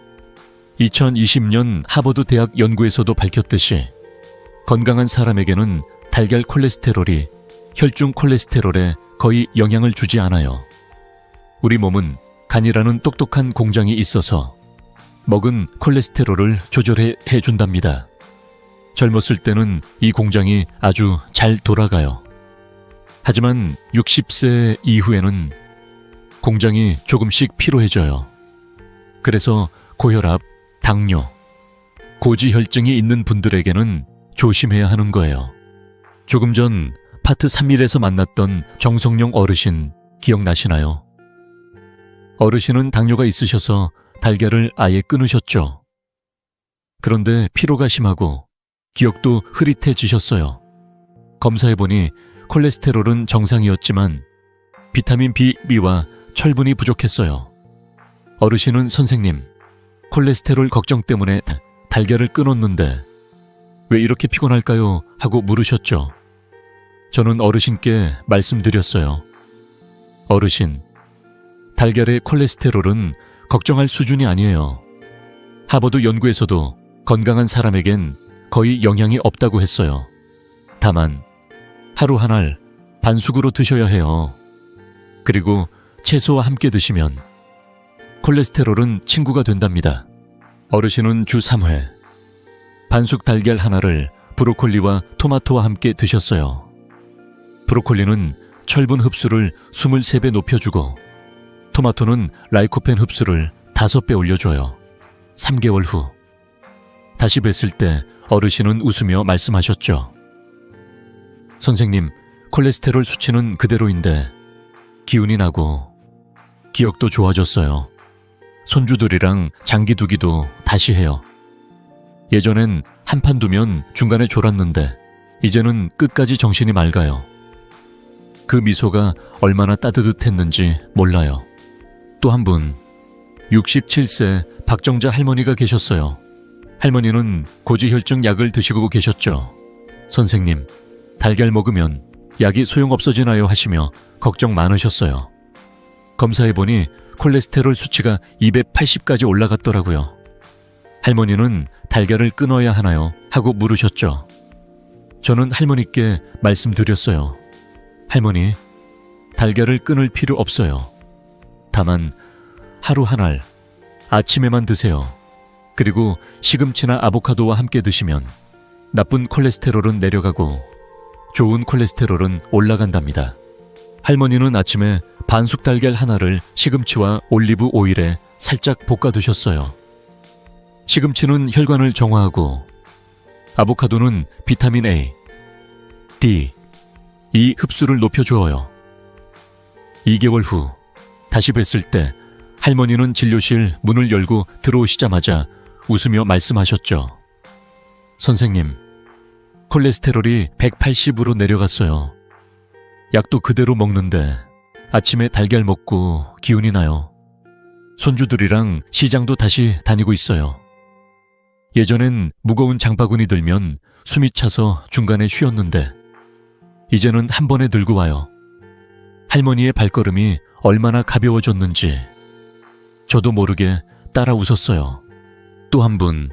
2020년 하버드 대학 연구에서도 밝혔듯이 건강한 사람에게는 달걀 콜레스테롤이 혈중 콜레스테롤에 거의 영향을 주지 않아요. 우리 몸은 간이라는 똑똑한 공장이 있어서 먹은 콜레스테롤을 조절해 준답니다. 젊었을 때는 이 공장이 아주 잘 돌아가요. 하지만 60세 이후에는 공장이 조금씩 피로해져요. 그래서 고혈압, 당뇨, 고지혈증이 있는 분들에게는 조심해야 하는 거예요. 조금 전 파트 3일에서 만났던 정성용 어르신 기억나시나요? 어르신은 당뇨가 있으셔서 달걀을 아예 끊으셨죠. 그런데 피로가 심하고 기억도 흐릿해지셨어요. 검사해보니 콜레스테롤은 정상이었지만 비타민 B와 철분이 부족했어요. 어르신은 선생님, 콜레스테롤 걱정 때문에 달걀을 끊었는데 왜 이렇게 피곤할까요? 하고 물으셨죠. 저는 어르신께 말씀드렸어요. 어르신, 달걀의 콜레스테롤은 걱정할 수준이 아니에요. 하버드 연구에서도 건강한 사람에겐 거의 영향이 없다고 했어요. 다만 하루 한 알 반숙으로 드셔야 해요. 그리고 채소와 함께 드시면 콜레스테롤은 친구가 된답니다. 어르신은 주 3회 반숙 달걀 하나를 브로콜리와 토마토와 함께 드셨어요. 브로콜리는 철분 흡수를 23배 높여주고 토마토는 라이코펜 흡수를 5배 올려줘요. 3개월 후 다시 뵀을 때 어르신은 웃으며 말씀하셨죠. 선생님, 콜레스테롤 수치는 그대로인데 기운이 나고 기억도 좋아졌어요. 손주들이랑 장기 두기도 다시 해요. 예전엔 한 판 두면 중간에 졸았는데 이제는 끝까지 정신이 맑아요. 그 미소가 얼마나 따뜻했는지 몰라요. 또 한 분, 67세 박정자 할머니가 계셨어요. 할머니는 고지혈증 약을 드시고 계셨죠. 선생님, 달걀 먹으면 약이 소용없어지나요? 하시며 걱정 많으셨어요. 검사해보니 콜레스테롤 수치가 280까지 올라갔더라고요. 할머니는 달걀을 끊어야 하나요? 하고 물으셨죠. 저는 할머니께 말씀드렸어요. 할머니, 달걀을 끊을 필요 없어요. 다만 하루 한 알 아침에만 드세요. 그리고 시금치나 아보카도와 함께 드시면 나쁜 콜레스테롤은 내려가고 좋은 콜레스테롤은 올라간답니다. 할머니는 아침에 반숙 달걀 하나를 시금치와 올리브 오일에 살짝 볶아 드셨어요. 시금치는 혈관을 정화하고 아보카도는 비타민 A, D, E 흡수를 높여주어요. 2개월 후 다시 뵀을 때 할머니는 진료실 문을 열고 들어오시자마자 웃으며 말씀하셨죠. 선생님, 콜레스테롤이 180으로 내려갔어요. 약도 그대로 먹는데 아침에 달걀 먹고 기운이 나요. 손주들이랑 시장도 다시 다니고 있어요. 예전엔 무거운 장바구니 들면 숨이 차서 중간에 쉬었는데 이제는 한 번에 들고 와요. 할머니의 발걸음이 얼마나 가벼워졌는지 저도 모르게 따라 웃었어요. 또 한 분,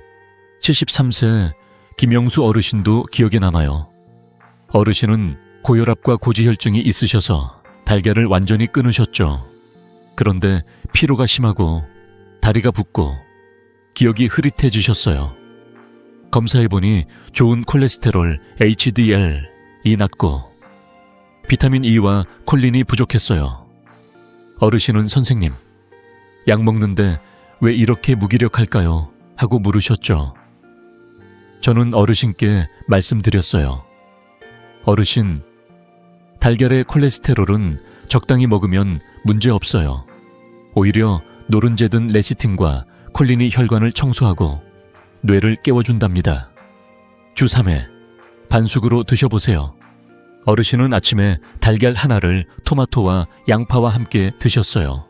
73세 김영수 어르신도 기억에 남아요. 어르신은 고혈압과 고지혈증이 있으셔서 달걀을 완전히 끊으셨죠. 그런데 피로가 심하고 다리가 붓고 기억이 흐릿해지셨어요. 검사해보니 좋은 콜레스테롤 HDL이 낮고 비타민 E와 콜린이 부족했어요. 어르신은 선생님, 약 먹는데 왜 이렇게 무기력할까요? 하고 물으셨죠. 저는 어르신께 말씀드렸어요. 어르신, 달걀의 콜레스테롤은 적당히 먹으면 문제없어요. 오히려 노른제든 레시틴과 콜린이 혈관을 청소하고 뇌를 깨워준답니다. 주 3회 반숙으로 드셔보세요. 어르신은 아침에 달걀 하나를 토마토와 양파와 함께 드셨어요.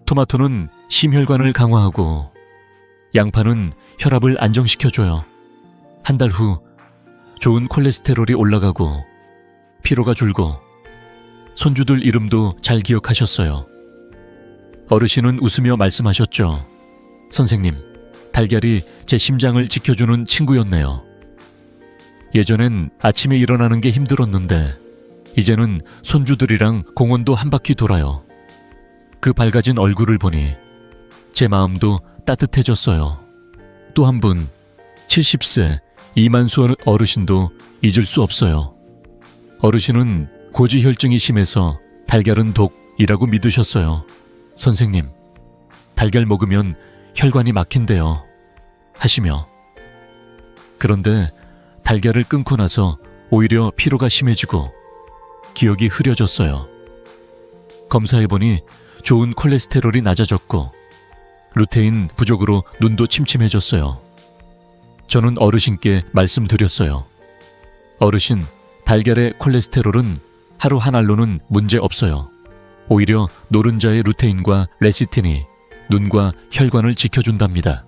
토마토는 심혈관을 강화하고 양파는 혈압을 안정시켜줘요. 한 달 후 좋은 콜레스테롤이 올라가고 피로가 줄고 손주들 이름도 잘 기억하셨어요. 어르신은 웃으며 말씀하셨죠. 선생님, 달걀이 제 심장을 지켜주는 친구였네요. 예전엔 아침에 일어나는 게 힘들었는데 이제는 손주들이랑 공원도 한 바퀴 돌아요. 그 밝아진 얼굴을 보니 제 마음도 따뜻해졌어요. 또 한 분, 70세 이만수 어르신도 잊을 수 없어요. 어르신은 고지혈증이 심해서 달걀은 독이라고 믿으셨어요. 선생님, 달걀 먹으면 혈관이 막힌대요. 하시며. 그런데 달걀을 끊고 나서 오히려 피로가 심해지고 기억이 흐려졌어요. 검사해보니 좋은 콜레스테롤이 낮아졌고 루테인 부족으로 눈도 침침해졌어요. 저는 어르신께 말씀드렸어요. 어르신, 달걀의 콜레스테롤은 하루 한 알로는 문제 없어요. 오히려 노른자의 루테인과 레시틴이 눈과 혈관을 지켜준답니다.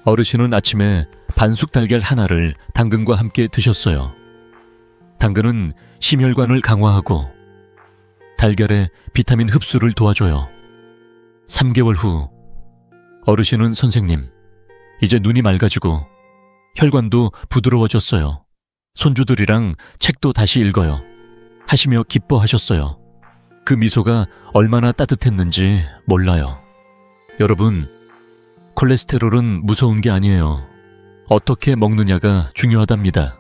어르신은 아침에 반숙 달걀 하나를 당근과 함께 드셨어요. 당근은 심혈관을 강화하고 달걀의 비타민 흡수를 도와줘요. 3개월 후 어르신은 선생님, 이제 눈이 맑아지고 혈관도 부드러워졌어요. 손주들이랑 책도 다시 읽어요. 하시며 기뻐하셨어요. 그 미소가 얼마나 따뜻했는지 몰라요. 여러분, 콜레스테롤은 무서운 게 아니에요. 어떻게 먹느냐가 중요하답니다.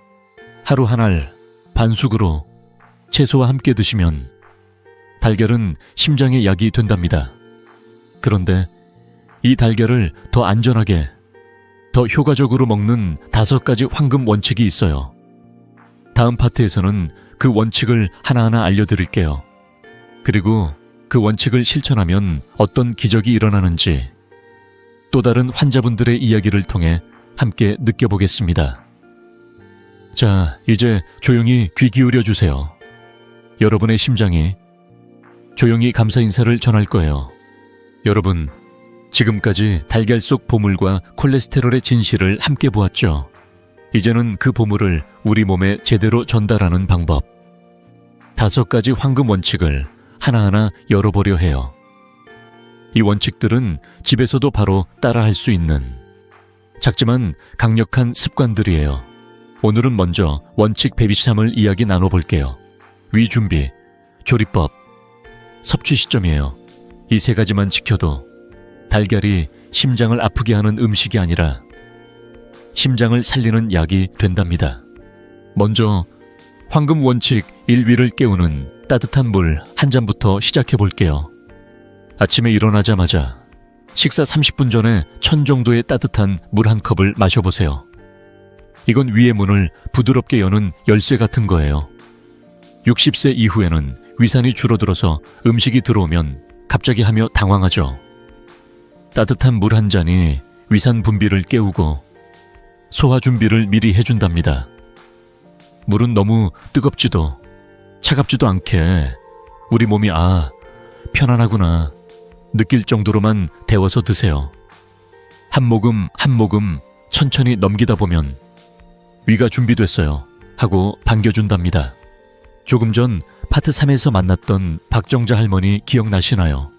하루 한 알 반숙으로 채소와 함께 드시면 달걀은 심장의 약이 된답니다. 그런데 이 달걀을 더 안전하게, 더 효과적으로 먹는 5가지 황금 원칙이 있어요. 다음 파트에서는 그 원칙을 하나하나 알려드릴게요. 그리고 그 원칙을 실천하면 어떤 기적이 일어나는지 또 다른 환자분들의 이야기를 통해 함께 느껴보겠습니다. 자, 이제 조용히 귀 기울여 주세요. 여러분의 심장이 조용히 감사 인사를 전할 거예요. 여러분, 지금까지 달걀 속 보물과 콜레스테롤의 진실을 함께 보았죠. 이제는 그 보물을 우리 몸에 제대로 전달하는 방법. 5가지 황금 원칙을 하나하나 열어보려 해요. 이 원칙들은 집에서도 바로 따라할 수 있는 작지만 강력한 습관들이에요. 오늘은 먼저 원칙 123을 이야기 나눠볼게요. 위 준비, 조리법, 섭취 시점이에요. 이 3가지만 지켜도 달걀이 심장을 아프게 하는 음식이 아니라 심장을 살리는 약이 된답니다. 먼저 황금 원칙 1위를 깨우는 따뜻한 물 한 잔부터 시작해 볼게요. 아침에 일어나자마자 식사 30분 전에 1000 정도의 따뜻한 물 한 컵을 마셔보세요. 이건 위의 문을 부드럽게 여는 열쇠 같은 거예요. 60세 이후에는 위산이 줄어들어서 음식이 들어오면 갑자기 하며 당황하죠. 따뜻한 물 한 잔이 위산 분비를 깨우고 소화 준비를 미리 해준답니다. 물은 너무 뜨겁지도 차갑지도 않게 우리 몸이 편안하구나 느낄 정도로만 데워서 드세요. 한 모금 한 모금 천천히 넘기다 보면 위가 준비됐어요 하고 반겨준답니다. 조금 전 파트 3에서 만났던 박정자 할머니 기억나시나요?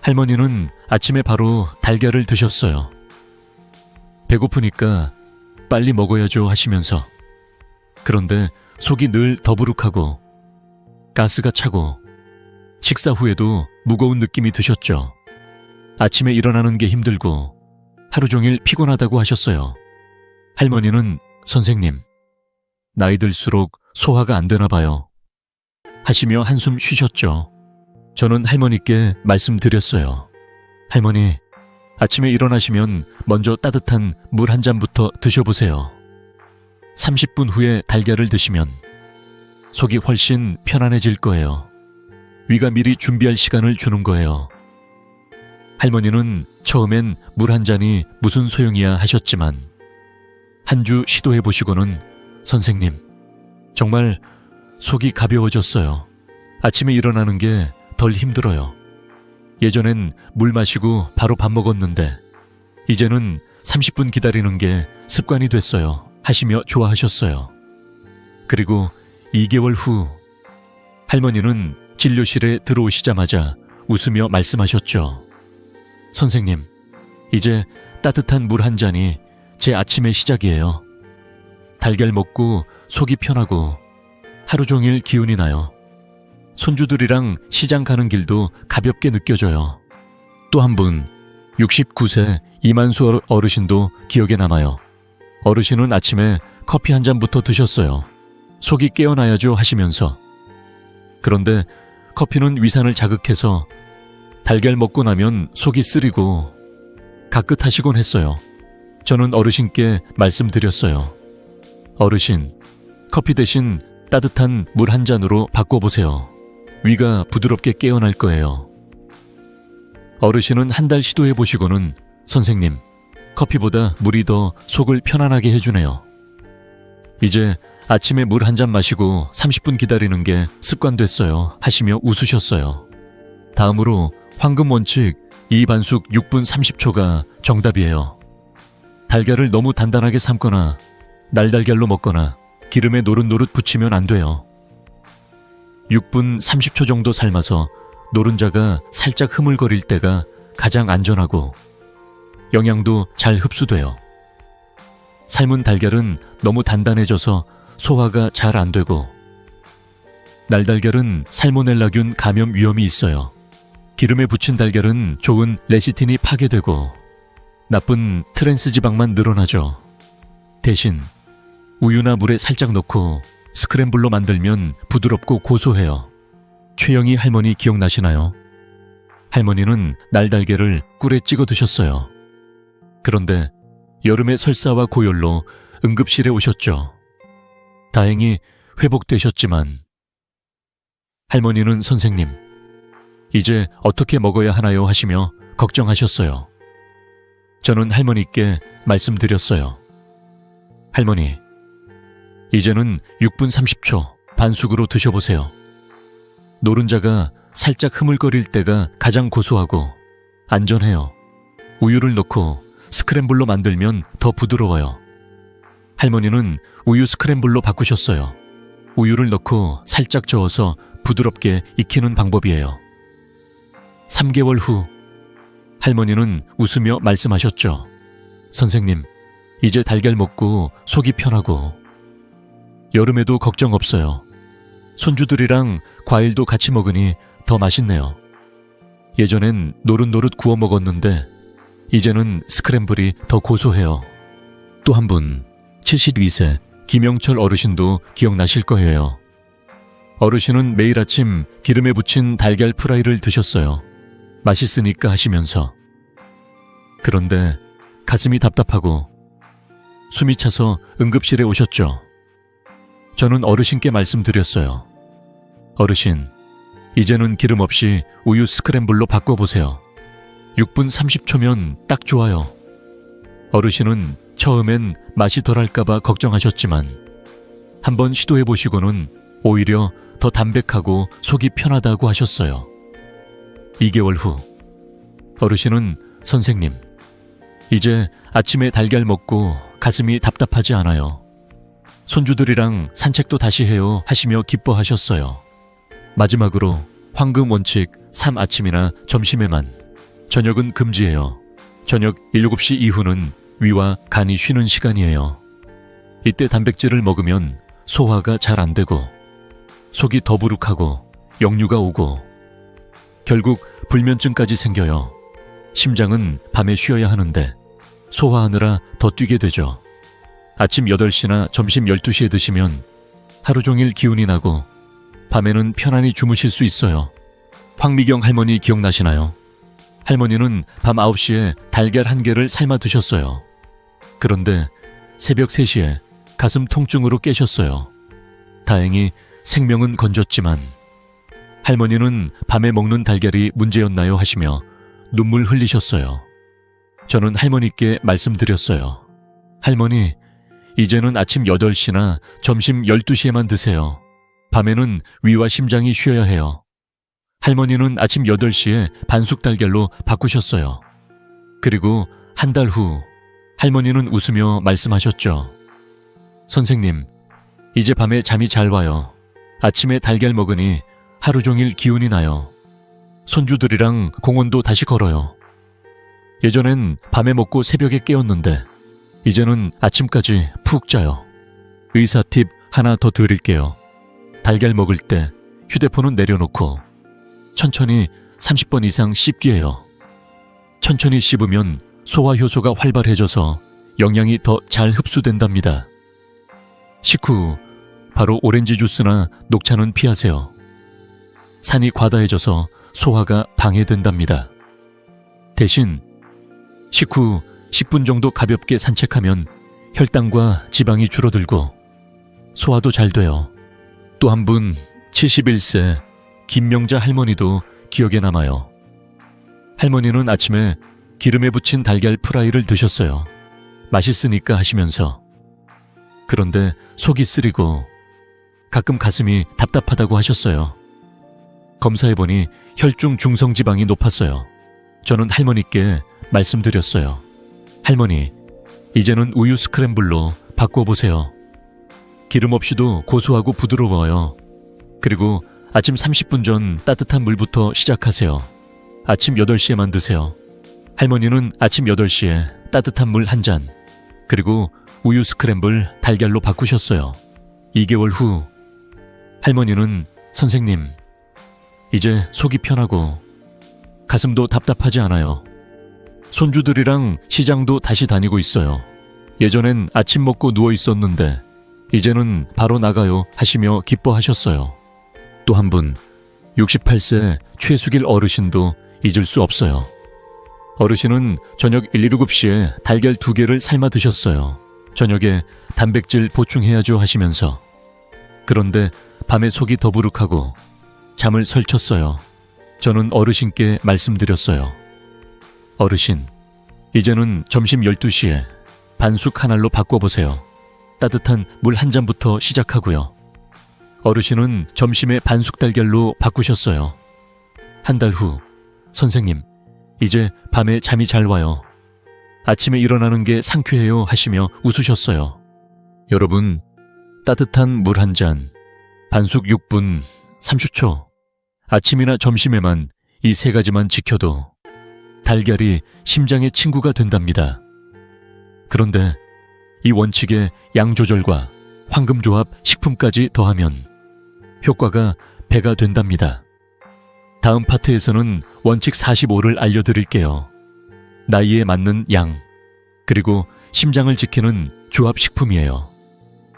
할머니는 아침에 바로 달걀을 드셨어요. 배고프니까 빨리 먹어야죠 하시면서. 그런데 속이 늘 더부룩하고 가스가 차고 식사 후에도 무거운 느낌이 드셨죠. 아침에 일어나는 게 힘들고 하루 종일 피곤하다고 하셨어요. 할머니는 선생님, 나이 들수록 소화가 안 되나 봐요 하시며 한숨 쉬셨죠. 저는 할머니께 말씀드렸어요. 할머니, 아침에 일어나시면 먼저 따뜻한 물 한 잔부터 드셔보세요. 30분 후에 달걀을 드시면 속이 훨씬 편안해질 거예요. 위가 미리 준비할 시간을 주는 거예요. 할머니는 처음엔 물 한 잔이 무슨 소용이야 하셨지만 한 주 시도해보시고는 선생님, 정말 속이 가벼워졌어요. 아침에 일어나는 게 덜 힘들어요. 예전엔 물 마시고 바로 밥 먹었는데 이제는 30분 기다리는 게 습관이 됐어요 하시며 좋아하셨어요. 그리고 2개월 후 할머니는 진료실에 들어오시자마자 웃으며 말씀하셨죠. 선생님, 이제 따뜻한 물 한 잔이 제 아침의 시작이에요. 달걀 먹고 속이 편하고 하루 종일 기운이 나요. 손주들이랑 시장 가는 길도 가볍게 느껴져요. 또 한 분, 69세 이만수 어르신도 기억에 남아요. 어르신은 아침에 커피 한 잔부터 드셨어요. 속이 깨어나야죠 하시면서. 그런데 커피는 위산을 자극해서 달걀 먹고 나면 속이 쓰리고 가끗하시곤 했어요. 저는 어르신께 말씀드렸어요. 어르신, 커피 대신 따뜻한 물 한 잔으로 바꿔보세요. 위가 부드럽게 깨어날 거예요. 어르신은 한 달 시도해보시고는 선생님, 커피보다 물이 더 속을 편안하게 해주네요. 이제 아침에 물 한 잔 마시고 30분 기다리는 게 습관됐어요 하시며 웃으셨어요. 다음으로 황금 원칙 2반숙 6분 30초가 정답이에요. 달걀을 너무 단단하게 삶거나 날달걀로 먹거나 기름에 노릇노릇 붙이면 안 돼요. 6분 30초 정도 삶아서 노른자가 살짝 흐물거릴 때가 가장 안전하고 영양도 잘 흡수돼요. 삶은 달걀은 너무 단단해져서 소화가 잘 안 되고 날달걀은 살모넬라균 감염 위험이 있어요. 기름에 부친 달걀은 좋은 레시틴이 파괴되고 나쁜 트랜스 지방만 늘어나죠. 대신 우유나 물에 살짝 넣고 스크램블로 만들면 부드럽고 고소해요. 최영희 할머니 기억나시나요? 할머니는 날달걀을 꿀에 찍어 드셨어요. 그런데 여름에 설사와 고열로 응급실에 오셨죠. 다행히 회복되셨지만 할머니는 선생님, 이제 어떻게 먹어야 하나요 하시며 걱정하셨어요. 저는 할머니께 말씀드렸어요. 할머니, 이제는 6분 30초 반숙으로 드셔보세요. 노른자가 살짝 흐물거릴 때가 가장 고소하고 안전해요. 우유를 넣고 스크램블로 만들면 더 부드러워요. 할머니는 우유 스크램블로 바꾸셨어요. 우유를 넣고 살짝 저어서 부드럽게 익히는 방법이에요. 3개월 후 할머니는 웃으며 말씀하셨죠. 선생님, 이제 달걀 먹고 속이 편하고 여름에도 걱정 없어요. 손주들이랑 과일도 같이 먹으니 더 맛있네요. 예전엔 노릇노릇 구워 먹었는데 이제는 스크램블이 더 고소해요. 또 한 분, 72세 김영철 어르신도 기억나실 거예요. 어르신은 매일 아침 기름에 부친 달걀 프라이를 드셨어요. 맛있으니까 하시면서. 그런데 가슴이 답답하고 숨이 차서 응급실에 오셨죠. 저는 어르신께 말씀드렸어요. 어르신, 이제는 기름 없이 우유 스크램블로 바꿔보세요. 6분 30초면 딱 좋아요. 어르신은 처음엔 맛이 덜할까봐 걱정하셨지만 한번 시도해보시고는 오히려 더 담백하고 속이 편하다고 하셨어요. 2개월 후 어르신은 선생님, 이제 아침에 달걀 먹고 가슴이 답답하지 않아요. 손주들이랑 산책도 다시 해요 하시며 기뻐하셨어요. 마지막으로 황금 원칙 3 아침이나 점심에만, 저녁은 금지예요. 저녁 7시 이후는 위와 간이 쉬는 시간이에요. 이때 단백질을 먹으면 소화가 잘 안 되고 속이 더부룩하고 역류가 오고 결국 불면증까지 생겨요. 심장은 밤에 쉬어야 하는데 소화하느라 더 뛰게 되죠. 아침 8시나 점심 12시에 드시면 하루 종일 기운이 나고 밤에는 편안히 주무실 수 있어요. 황미경 할머니 기억나시나요? 할머니는 밤 9시에 달걀 1개를 삶아 드셨어요. 그런데 새벽 3시에 가슴 통증으로 깨셨어요. 다행히 생명은 건졌지만 할머니는 밤에 먹는 달걀이 문제였나요 하시며 눈물 흘리셨어요. 저는 할머니께 말씀드렸어요. 할머니, 이제는 아침 8시나 점심 12시에만 드세요. 밤에는 위와 심장이 쉬어야 해요. 할머니는 아침 8시에 반숙 달걀로 바꾸셨어요. 그리고 한 달 후 할머니는 웃으며 말씀하셨죠. 선생님, 이제 밤에 잠이 잘 와요. 아침에 달걀 먹으니 하루 종일 기운이 나요. 손주들이랑 공원도 다시 걸어요. 예전엔 밤에 먹고 새벽에 깨었는데 이제는 아침까지 푹 자요. 의사 팁 하나 더 드릴게요. 달걀 먹을 때 휴대폰은 내려놓고 천천히 30번 이상 씹기 해요. 천천히 씹으면 소화 효소가 활발해져서 영양이 더 잘 흡수된답니다. 식후 바로 오렌지 주스나 녹차는 피하세요. 산이 과다해져서 소화가 방해된답니다. 대신 식후 10분 정도 가볍게 산책하면 혈당과 지방이 줄어들고 소화도 잘 돼요. 또 한 분 71세 김명자 할머니도 기억에 남아요. 할머니는 아침에 기름에 부친 달걀 프라이를 드셨어요. 맛있으니까 하시면서. 그런데 속이 쓰리고 가끔 가슴이 답답하다고 하셨어요. 검사해보니 혈중 중성지방이 높았어요. 저는 할머니께 말씀드렸어요. 할머니, 이제는 우유 스크램블로 바꿔보세요. 기름 없이도 고소하고 부드러워요. 그리고 아침 30분 전 따뜻한 물부터 시작하세요. 아침 8시에만 드세요. 할머니는 아침 8시에 따뜻한 물 한 잔, 그리고 우유 스크램블 달걀로 바꾸셨어요. 2개월 후 할머니는 선생님, 이제 속이 편하고 가슴도 답답하지 않아요. 손주들이랑 시장도 다시 다니고 있어요. 예전엔 아침 먹고 누워 있었는데 이제는 바로 나가요 하시며 기뻐하셨어요. 또 한 분 68세 최수길 어르신도 잊을 수 없어요. 어르신은 저녁 1, 7시에 달걀 2개를 삶아 드셨어요. 저녁에 단백질 보충해야죠 하시면서. 그런데 밤에 속이 더부룩하고 잠을 설쳤어요. 저는 어르신께 말씀드렸어요. 어르신, 이제는 점심 12시에 반숙 한 알로 바꿔보세요. 따뜻한 물 한 잔부터 시작하고요. 어르신은 점심에 반숙 달걀로 바꾸셨어요. 한 달 후, 선생님, 이제 밤에 잠이 잘 와요. 아침에 일어나는 게 상쾌해요 하시며 웃으셨어요. 여러분, 따뜻한 물 한 잔, 반숙 6분, 30초, 아침이나 점심에만 이 3가지만 지켜도 달걀이 심장의 친구가 된답니다. 그런데 이 원칙에 양 조절과 황금조합 식품까지 더하면 효과가 배가 된답니다. 다음 파트에서는 원칙 45를 알려드릴게요. 나이에 맞는 양, 그리고 심장을 지키는 조합식품이에요.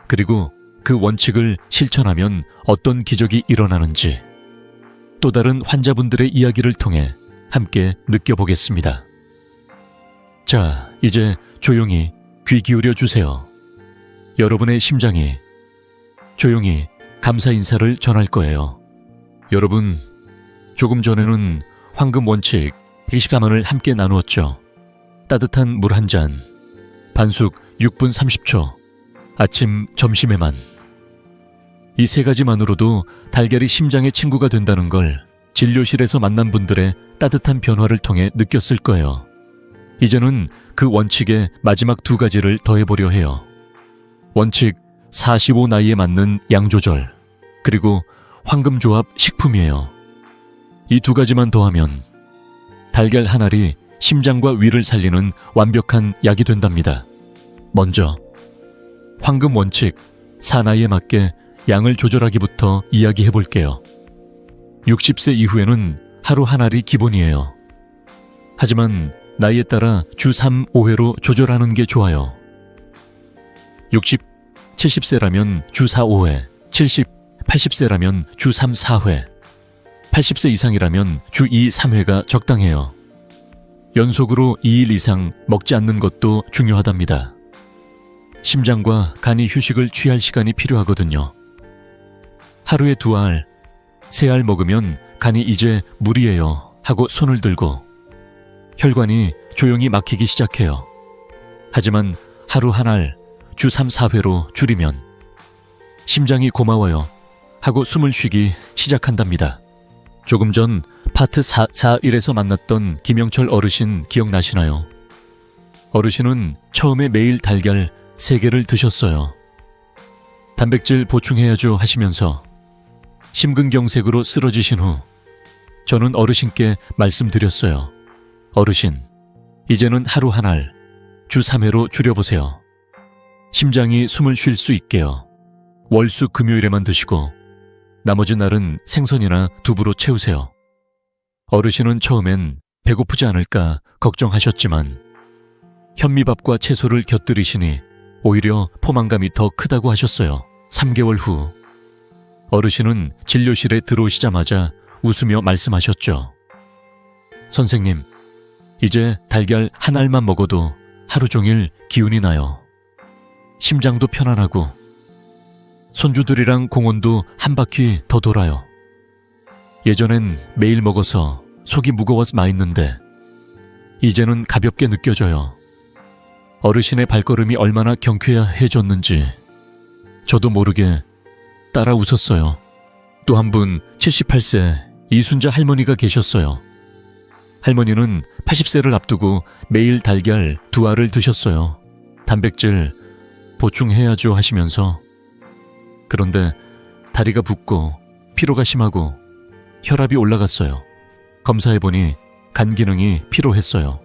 그리고 그 원칙을 실천하면 어떤 기적이 일어나는지 또 다른 환자분들의 이야기를 통해 함께 느껴보겠습니다. 자, 이제 조용히 귀 기울여 주세요. 여러분의 심장이 조용히 감사 인사를 전할 거예요. 여러분, 조금 전에는 황금 원칙 113원을 함께 나누었죠. 따뜻한 물 한 잔, 반숙 6분 30초, 아침, 점심에만. 이 3가지만으로도 달걀이 심장의 친구가 된다는 걸 진료실에서 만난 분들의 따뜻한 변화를 통해 느꼈을 거예요. 이제는 그 원칙에 마지막 2가지를 더해보려 해요. 원칙 45 나이에 맞는 양 조절, 그리고 황금조합 식품이에요. 이 2가지만 더하면 달걀 한 알이 심장과 위를 살리는 완벽한 약이 된답니다. 먼저 황금 원칙 4나이에 맞게 양을 조절하기부터 이야기해 볼게요. 60세 이후에는 하루 한 알이 기본이에요. 하지만 나이에 따라 주 3, 5회로 조절하는 게 좋아요. 60, 70세라면 주 4, 5회, 70, 80세라면 주 3, 4회, 80세 이상이라면 주 2, 3회가 적당해요. 연속으로 2일 이상 먹지 않는 것도 중요하답니다. 심장과 간이 휴식을 취할 시간이 필요하거든요. 하루에 2알, 3알 먹으면 간이 이제 무리예요 하고 손을 들고 혈관이 조용히 막히기 시작해요. 하지만 하루 한 알, 주 3, 4회로 줄이면 심장이 고마워요 하고 숨을 쉬기 시작한답니다. 조금 전 파트 441에서 만났던 김영철 어르신 기억나시나요? 어르신은 처음에 매일 달걀 3개를 드셨어요. 단백질 보충해야죠 하시면서 심근경색으로 쓰러지신 후 저는 어르신께 말씀드렸어요. 어르신, 이제는 하루 한 알, 주 3회로 줄여보세요. 심장이 숨을 쉴 수 있게요. 월수 금요일에만 드시고 나머지 날은 생선이나 두부로 채우세요. 어르신은 처음엔 배고프지 않을까 걱정하셨지만 현미밥과 채소를 곁들이시니 오히려 포만감이 더 크다고 하셨어요. 3개월 후 어르신은 진료실에 들어오시자마자 웃으며 말씀하셨죠. 선생님, 이제 달걀 한 알만 먹어도 하루 종일 기운이 나요. 심장도 편안하고 손주들이랑 공원도 한 바퀴 더 돌아요. 예전엔 매일 먹어서 속이 무거워서 마했는데 이제는 가볍게 느껴져요. 어르신의 발걸음이 얼마나 경쾌해졌는지 저도 모르게 따라 웃었어요. 또 한 분 78세 이순자 할머니가 계셨어요. 할머니는 80세를 앞두고 매일 달걀 2알을 드셨어요. 단백질 보충해야죠 하시면서. 그런데 다리가 붓고 피로가 심하고 혈압이 올라갔어요. 검사해보니 간 기능이 피로했어요.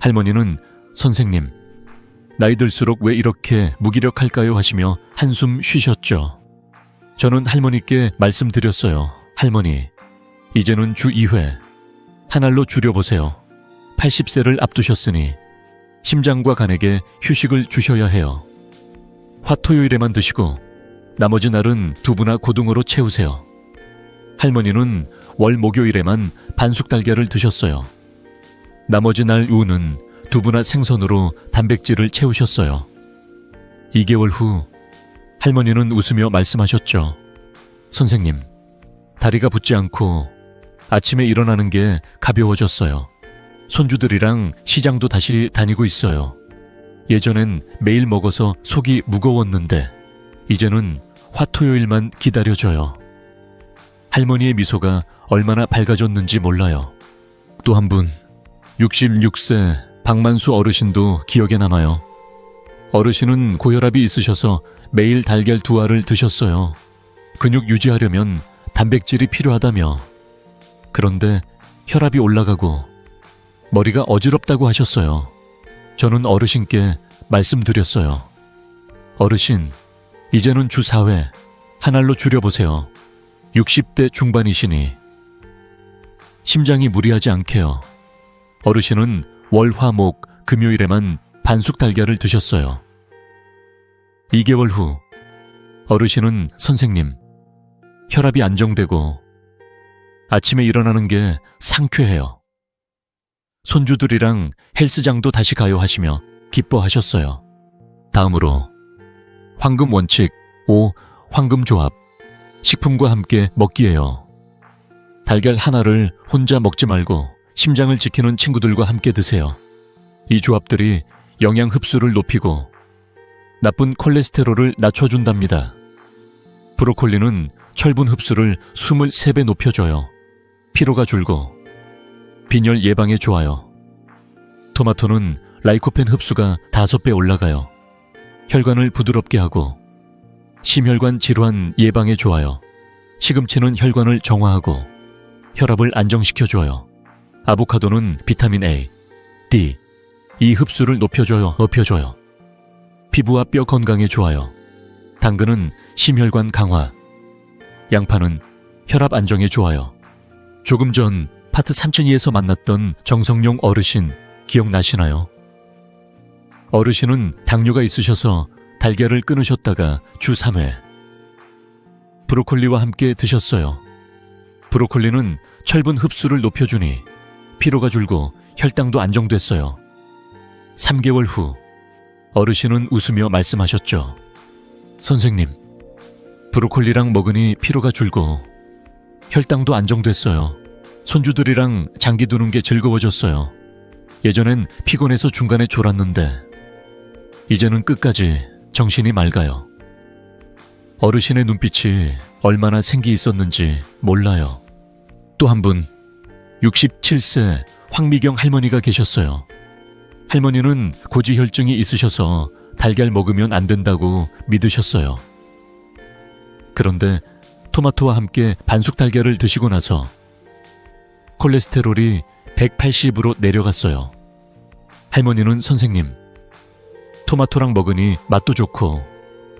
할머니는 선생님, 나이 들수록 왜 이렇게 무기력할까요 하시며 한숨 쉬셨죠. 저는 할머니께 말씀드렸어요. 할머니, 이제는 주 2회 한 알로 줄여보세요. 80세를 앞두셨으니 심장과 간에게 휴식을 주셔야 해요. 화토요일에만 드시고 나머지 날은 두부나 고등어로 채우세요. 할머니는 월 목요일에만 반숙 달걀을 드셨어요. 나머지 날 우는 두부나 생선으로 단백질을 채우셨어요. 2개월 후 할머니는 웃으며 말씀하셨죠. 선생님, 다리가 붓지 않고 아침에 일어나는 게 가벼워졌어요. 손주들이랑 시장도 다시 다니고 있어요. 예전엔 매일 먹어서 속이 무거웠는데 이제는 화토요일만 기다려줘요. 할머니의 미소가 얼마나 밝아졌는지 몰라요. 또 한 분, 66세 박만수 어르신도 기억에 남아요. 어르신은 고혈압이 있으셔서 매일 달걀 2알을 드셨어요. 근육 유지하려면 단백질이 필요하다며. 그런데 혈압이 올라가고 머리가 어지럽다고 하셨어요. 저는 어르신께 말씀드렸어요. 어르신, 이제는 주 4회 한 알로 줄여보세요. 60대 중반이시니 심장이 무리하지 않게요. 어르신은 월, 화, 목, 금요일에만 반숙 달걀을 드셨어요. 2개월 후 어르신은 선생님, 혈압이 안정되고 아침에 일어나는 게 상쾌해요. 손주들이랑 헬스장도 다시 가요 하시며 기뻐하셨어요. 다음으로 황금 원칙 5. 황금 조합. 식품과 함께 먹기예요. 달걀 하나를 혼자 먹지 말고 심장을 지키는 친구들과 함께 드세요. 이 조합들이 영양 흡수를 높이고 나쁜 콜레스테롤을 낮춰준답니다. 브로콜리는 철분 흡수를 23배 높여줘요. 피로가 줄고 빈혈 예방에 좋아요. 토마토는 라이코펜 흡수가 5배 올라가요. 혈관을 부드럽게 하고 심혈관 질환 예방에 좋아요. 시금치는 혈관을 정화하고 혈압을 안정시켜줘요. 아보카도는 비타민 A, D, E 흡수를 높여줘요. 피부와 뼈 건강에 좋아요. 당근은 심혈관 강화, 양파는 혈압 안정에 좋아요. 조금 전 파트 3층2에서 만났던 정성용 어르신 기억나시나요? 어르신은 당뇨가 있으셔서 달걀을 끊으셨다가 주 3회 브로콜리와 함께 드셨어요. 브로콜리는 철분 흡수를 높여주니 피로가 줄고 혈당도 안정됐어요. 3개월 후 어르신은 웃으며 말씀하셨죠. 선생님, 브로콜리랑 먹으니 피로가 줄고 혈당도 안정됐어요. 손주들이랑 장기 두는 게 즐거워졌어요. 예전엔 피곤해서 중간에 졸았는데 이제는 끝까지 정신이 맑아요. 어르신의 눈빛이 얼마나 생기 있었는지 몰라요. 또 한 분, 67세 황미경 할머니가 계셨어요. 할머니는 고지혈증이 있으셔서 달걀 먹으면 안 된다고 믿으셨어요. 그런데 토마토와 함께 반숙 달걀을 드시고 나서 콜레스테롤이 180으로 내려갔어요. 할머니는 선생님, 토마토랑 먹으니 맛도 좋고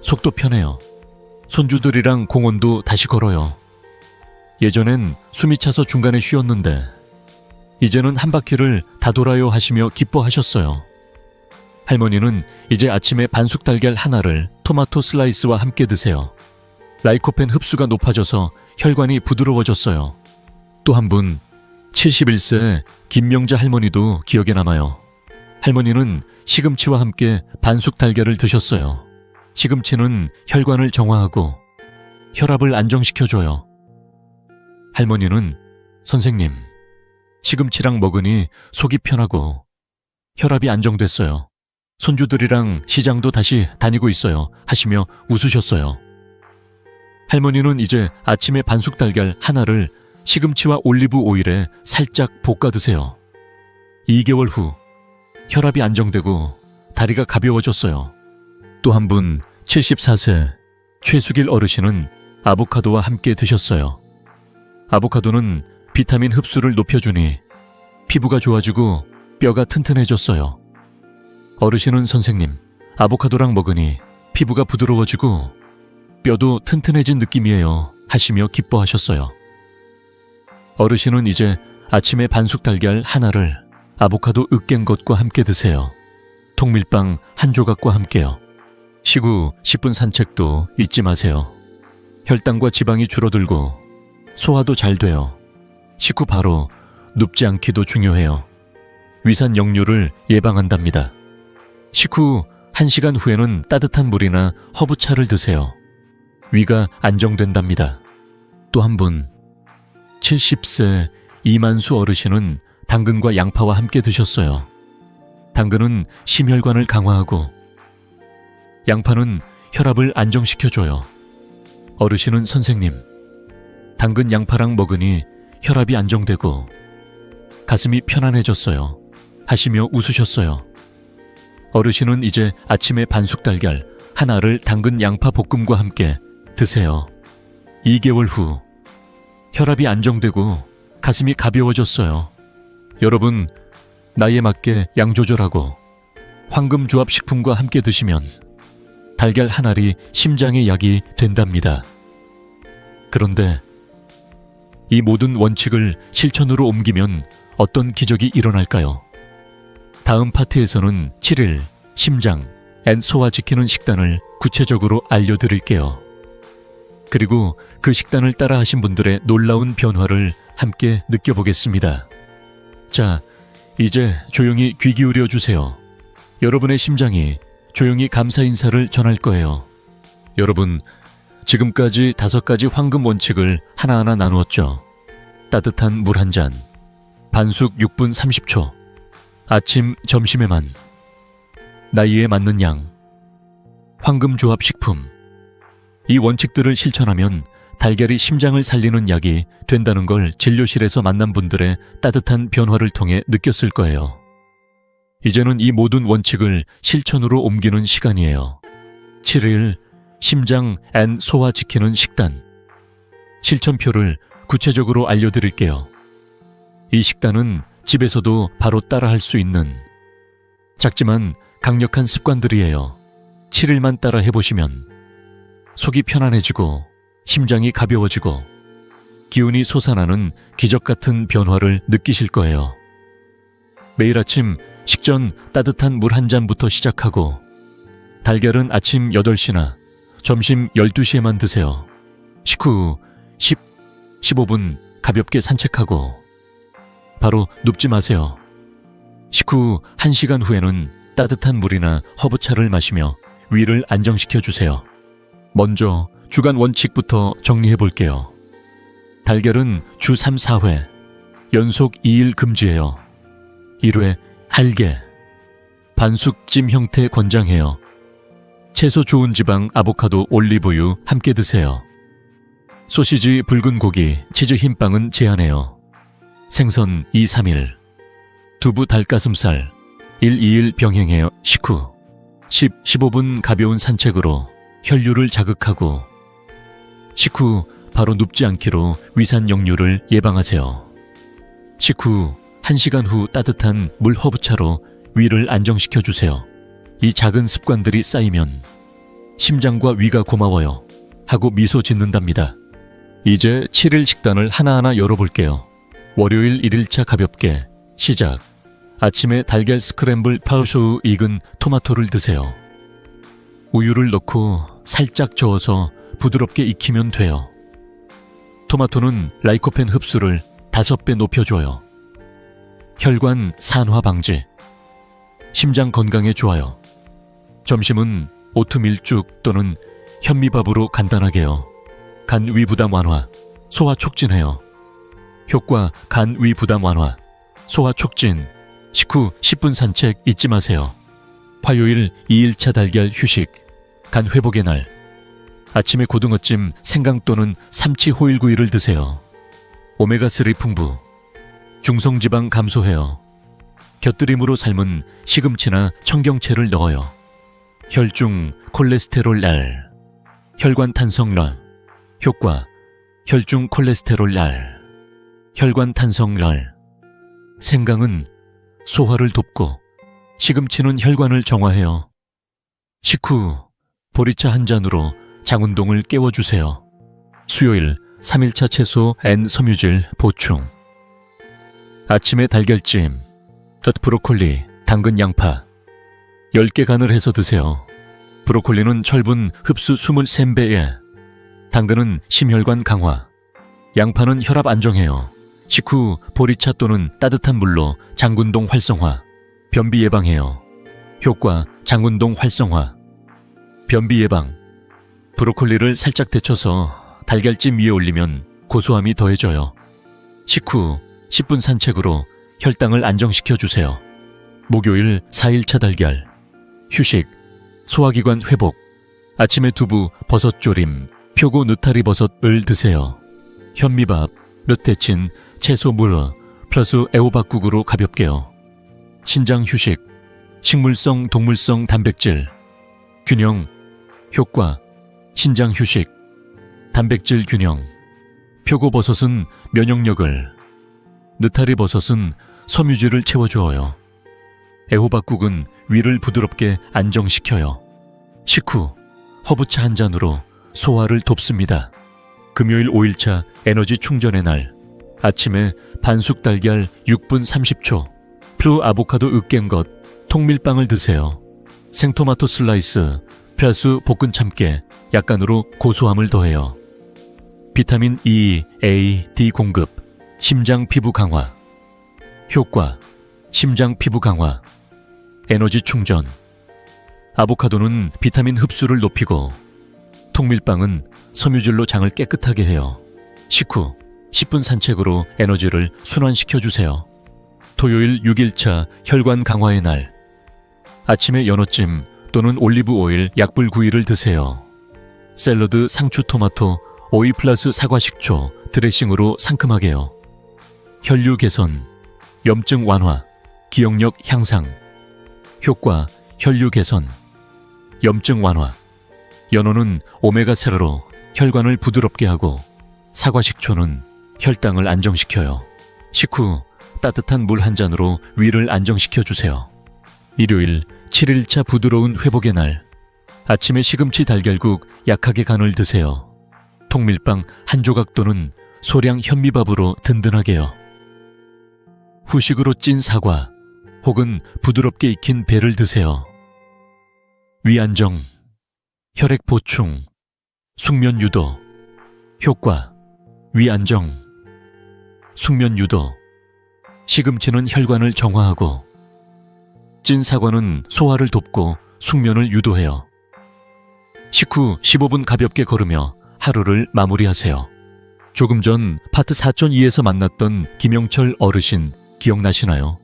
속도 편해요. 손주들이랑 공원도 다시 걸어요. 예전엔 숨이 차서 중간에 쉬었는데 이제는 한 바퀴를 다 돌아요 하시며 기뻐하셨어요. 할머니는 이제 아침에 반숙 달걀 하나를 토마토 슬라이스와 함께 드세요. 라이코펜 흡수가 높아져서 혈관이 부드러워졌어요. 또 한 분, 71세 김명자 할머니도 기억에 남아요. 할머니는 시금치와 함께 반숙 달걀을 드셨어요. 시금치는 혈관을 정화하고 혈압을 안정시켜줘요. 할머니는 선생님, 시금치랑 먹으니 속이 편하고 혈압이 안정됐어요. 손주들이랑 시장도 다시 다니고 있어요 하시며 웃으셨어요. 할머니는 이제 아침에 반숙 달걀 하나를 시금치와 올리브 오일에 살짝 볶아 드세요. 2개월 후 혈압이 안정되고 다리가 가벼워졌어요. 또 한 분 74세 최수길 어르신은 아보카도와 함께 드셨어요. 아보카도는 비타민 흡수를 높여주니 피부가 좋아지고 뼈가 튼튼해졌어요. 어르신은 선생님, 아보카도랑 먹으니 피부가 부드러워지고 뼈도 튼튼해진 느낌이에요 하시며 기뻐하셨어요. 어르신은 이제 아침에 반숙 달걀 하나를 아보카도 으깬 것과 함께 드세요. 통밀빵 한 조각과 함께요. 식후 10분 산책도 잊지 마세요. 혈당과 지방이 줄어들고 소화도 잘 돼요. 식후 바로 눕지 않기도 중요해요. 위산 역류를 예방한답니다. 식후 1시간 후에는 따뜻한 물이나 허브차를 드세요. 위가 안정된답니다. 또 한 분, 70세 이만수 어르신은 당근과 양파와 함께 드셨어요. 당근은 심혈관을 강화하고 양파는 혈압을 안정시켜줘요. 어르신은 선생님, 당근 양파랑 먹으니 혈압이 안정되고 가슴이 편안해졌어요 하시며 웃으셨어요. 어르신은 이제 아침에 반숙 달걀 하나를 당근 양파 볶음과 함께 드세요. 2개월 후 혈압이 안정되고 가슴이 가벼워졌어요. 여러분, 나이에 맞게 양 조절하고 황금조합 식품과 함께 드시면 달걀 한 알이 심장의 약이 된답니다. 그런데 이 모든 원칙을 실천으로 옮기면 어떤 기적이 일어날까요? 다음 파트에서는 7일 심장 앤 소화 지키는 식단을 구체적으로 알려드릴게요. 그리고 그 식단을 따라 하신 분들의 놀라운 변화를 함께 느껴보겠습니다. 자, 이제 조용히 귀 기울여 주세요. 여러분의 심장이 조용히 감사 인사를 전할 거예요. 여러분, 지금까지 5가지 황금 원칙을 하나하나 나누었죠. 따뜻한 물 한 잔, 반숙 6분 30초, 아침, 점심에만, 나이에 맞는 양, 황금 조합 식품. 이 원칙들을 실천하면 달걀이 심장을 살리는 약이 된다는 걸 진료실에서 만난 분들의 따뜻한 변화를 통해 느꼈을 거예요. 이제는 이 모든 원칙을 실천으로 옮기는 시간이에요. 7일 심장 앤 소화 지키는 식단. 실천표를 구체적으로 알려드릴게요. 이 식단은 집에서도 바로 따라할 수 있는 작지만 강력한 습관들이에요. 7일만 따라 해보시면 속이 편안해지고 심장이 가벼워지고 기운이 솟아나는 기적 같은 변화를 느끼실 거예요. 매일 아침 식전 따뜻한 물 한 잔부터 시작하고 달걀은 아침 8시나 점심 12시에만 드세요. 식후 15분 가볍게 산책하고 바로 눕지 마세요. 식후 1시간 후에는 따뜻한 물이나 허브차를 마시며 위를 안정시켜 주세요. 먼저 주간 원칙부터 정리해 볼게요. 달걀은 주 3, 4회, 연속 2일 금지해요. 1회 할게, 반숙찜 형태 권장해요. 채소 좋은 지방 아보카도 올리브유 함께 드세요. 소시지 붉은 고기 치즈 흰빵은 제한해요. 생선 2, 3일, 두부 닭가슴살, 1, 2일 병행해요. 식후 10, 15분 가벼운 산책으로 혈류를 자극하고 식후 바로 눕지 않기로 위산 역류를 예방하세요. 식후 1시간 후 따뜻한 물 허브차로 위를 안정시켜 주세요. 이 작은 습관들이 쌓이면 심장과 위가 고마워요 하고 미소 짓는답니다. 이제 7일 식단을 하나하나 열어볼게요. 월요일 1일차 가볍게 시작. 아침에 달걀 스크램블 파우쇼우 익은 토마토를 드세요. 우유를 넣고 살짝 저어서 부드럽게 익히면 돼요. 토마토는 라이코펜 흡수를 5배 높여줘요. 혈관 산화 방지, 심장 건강에 좋아요. 점심은 오트밀죽 또는 현미밥으로 간단하게요. 간 위 부담 완화, 소화 촉진해요. 효과 간 위 부담 완화, 소화 촉진. 식후 10분 산책 잊지 마세요. 화요일 2일차 달걀 휴식, 간 회복의 날. 아침에 고등어찜, 생강 또는 삼치 호일구이를 드세요. 오메가3 풍부, 중성지방 감소해요. 곁들임으로 삶은 시금치나 청경채를 넣어요. 혈중 콜레스테롤 날, 혈관 탄성 날. 효과 혈중 콜레스테롤 날, 혈관 탄성 날. 생강은 소화를 돕고 시금치는 혈관을 정화해요. 식후 보리차 한 잔으로 장운동을 깨워주세요. 수요일 3일차 채소 N 섬유질 보충. 아침에 달걀찜, 브로콜리, 당근, 양파 10개 간을 해서 드세요. 브로콜리는 철분 흡수 23배에, 당근은 심혈관 강화, 양파는 혈압 안정해요. 식후 보리차 또는 따뜻한 물로 장군동 활성화, 변비 예방해요. 효과 장군동 활성화, 변비 예방. 브로콜리를 살짝 데쳐서 달걀찜 위에 올리면 고소함이 더해져요. 식후 10분 산책으로 혈당을 안정시켜 주세요. 목요일 4일차 달걀 휴식, 소화기관 회복. 아침에 두부, 버섯조림, 표고 느타리 버섯을 드세요. 현미밥, 르테친, 채소 물 플러스 애호박국으로 가볍게요. 신장 휴식, 식물성, 동물성 단백질 균형. 효과 신장 휴식, 단백질 균형. 표고버섯은 면역력을, 느타리 버섯은 섬유질을 채워주어요. 애호박국은 위를 부드럽게 안정시켜요. 식후 허브차 한 잔으로 소화를 돕습니다. 금요일 5일차 에너지 충전의 날. 아침에 반숙 달걀 6분 30초, 플루 아보카도 으깬 것, 통밀빵을 드세요. 생토마토 슬라이스, 플러스 볶은 참깨, 약간으로 고소함을 더해요. 비타민 E, A, D 공급, 심장 피부 강화. 효과 심장 피부 강화, 에너지 충전. 아보카도는 비타민 흡수를 높이고 통밀빵은 섬유질로 장을 깨끗하게 해요. 식후 10분 산책으로 에너지를 순환시켜주세요. 토요일 6일차 혈관 강화의 날. 아침에 연어찜 또는 올리브 오일 약불구이를 드세요. 샐러드 상추 토마토 오이 플러스 사과 식초 드레싱으로 상큼하게요. 혈류 개선, 염증 완화, 기억력 향상. 효과 혈류 개선, 염증 완화. 연어는 오메가3로 혈관을 부드럽게 하고 사과 식초는 혈당을 안정시켜요. 식후 따뜻한 물 한 잔으로 위를 안정시켜 주세요. 일요일 7일차 부드러운 회복의 날. 아침에 시금치 달걀국 약하게 간을 드세요. 통밀빵 한 조각 또는 소량 현미밥으로 든든하게요. 후식으로 찐 사과 혹은 부드럽게 익힌 배를 드세요. 위 안정, 혈액 보충, 숙면 유도. 효과 위 안정, 숙면 유도. 시금치는 혈관을 정화하고 찐 사과는 소화를 돕고 숙면을 유도해요. 식후 15분 가볍게 걸으며 하루를 마무리하세요. 조금 전 파트 4.2에서 만났던 김영철 어르신 기억나시나요?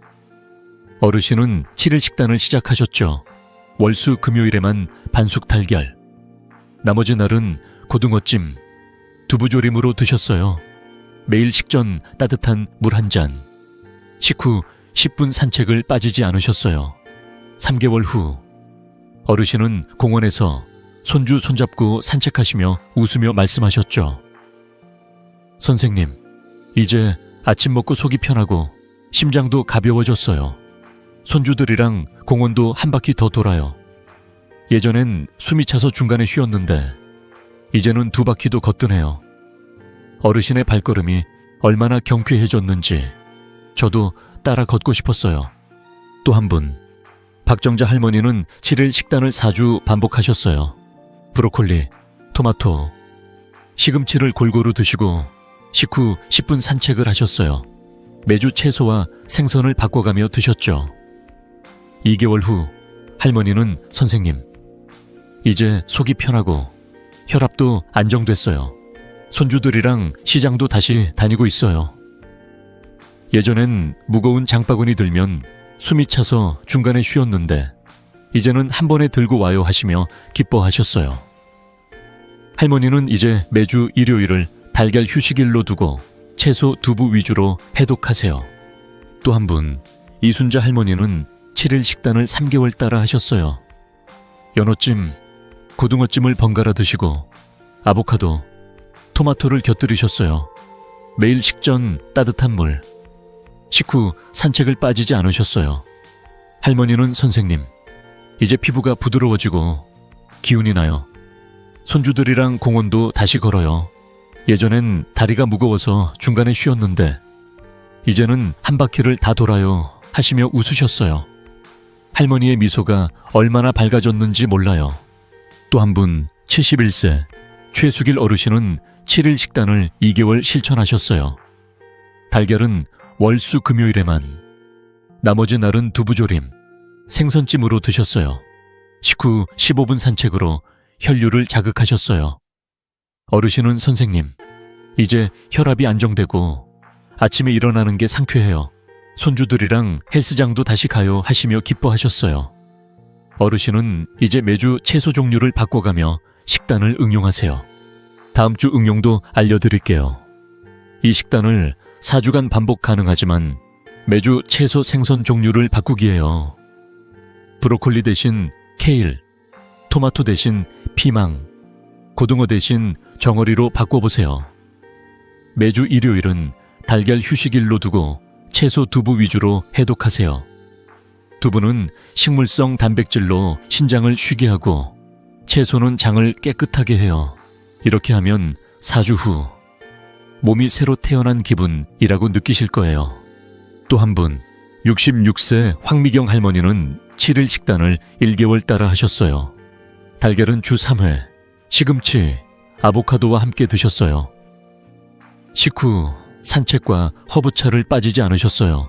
어르신은 7일 식단을 시작하셨죠. 월수 금요일에만 반숙 달걀, 나머지 날은 고등어찜, 두부조림으로 드셨어요. 매일 식전 따뜻한 물 한 잔. 식후 10분 산책을 빠지지 않으셨어요. 3개월 후 어르신은 공원에서 손주 손잡고 산책하시며 웃으며 말씀하셨죠. 선생님, 이제 아침 먹고 속이 편하고 심장도 가벼워졌어요. 손주들이랑 공원도 한 바퀴 더 돌아요. 예전엔 숨이 차서 중간에 쉬었는데 이제는 2바퀴도 거뜬해요. 어르신의 발걸음이 얼마나 경쾌해졌는지 저도 따라 걷고 싶었어요. 또 한 분, 박정자 할머니는 7일 식단을 4주 반복하셨어요. 브로콜리, 토마토, 시금치를 골고루 드시고 식후 10분 산책을 하셨어요. 매주 채소와 생선을 바꿔가며 드셨죠. 2개월 후 할머니는 선생님, 이제 속이 편하고 혈압도 안정됐어요. 손주들이랑 시장도 다시 다니고 있어요. 예전엔 무거운 장바구니 들면 숨이 차서 중간에 쉬었는데 이제는 한 번에 들고 와요 하시며 기뻐하셨어요. 할머니는 이제 매주 일요일을 달걀 휴식일로 두고 채소 두부 위주로 해독하세요. 또 한 분, 이순자 할머니는 7일 식단을 3개월 따라 하셨어요. 연어찜, 고등어찜을 번갈아 드시고 아보카도, 토마토를 곁들이셨어요. 매일 식전 따뜻한 물, 식후 산책을 빠지지 않으셨어요. 할머니는 선생님, 이제 피부가 부드러워지고 기운이 나요. 손주들이랑 공원도 다시 걸어요. 예전엔 다리가 무거워서 중간에 쉬었는데 이제는 한 바퀴를 다 돌아요 하시며 웃으셨어요. 할머니의 미소가 얼마나 밝아졌는지 몰라요. 또 한 분, 71세 최수길 어르신은 7일 식단을 2개월 실천하셨어요. 달걀은 월수 금요일에만, 나머지 날은 두부조림, 생선찜으로 드셨어요. 식후 15분 산책으로 혈류를 자극하셨어요. 어르신은 선생님, 이제 혈압이 안정되고 아침에 일어나는 게 상쾌해요. 손주들이랑 헬스장도 다시 가요 하시며 기뻐하셨어요. 어르신은 이제 매주 채소 종류를 바꿔가며 식단을 응용하세요. 다음 주 응용도 알려드릴게요. 이 식단을 4주간 반복 가능하지만 매주 채소 생선 종류를 바꾸기예요. 브로콜리 대신 케일, 토마토 대신 피망, 고등어 대신 정어리로 바꿔보세요. 매주 일요일은 달걀 휴식일로 두고 채소 두부 위주로 해독하세요. 두부는 식물성 단백질로 신장을 쉬게 하고 채소는 장을 깨끗하게 해요. 이렇게 하면 4주 후 몸이 새로 태어난 기분이라고 느끼실 거예요. 또 한 분, 66세 황미경 할머니는 7일 식단을 1개월 따라 하셨어요. 달걀은 주 3회, 시금치, 아보카도와 함께 드셨어요. 식후 산책과 허브차를 빠지지 않으셨어요.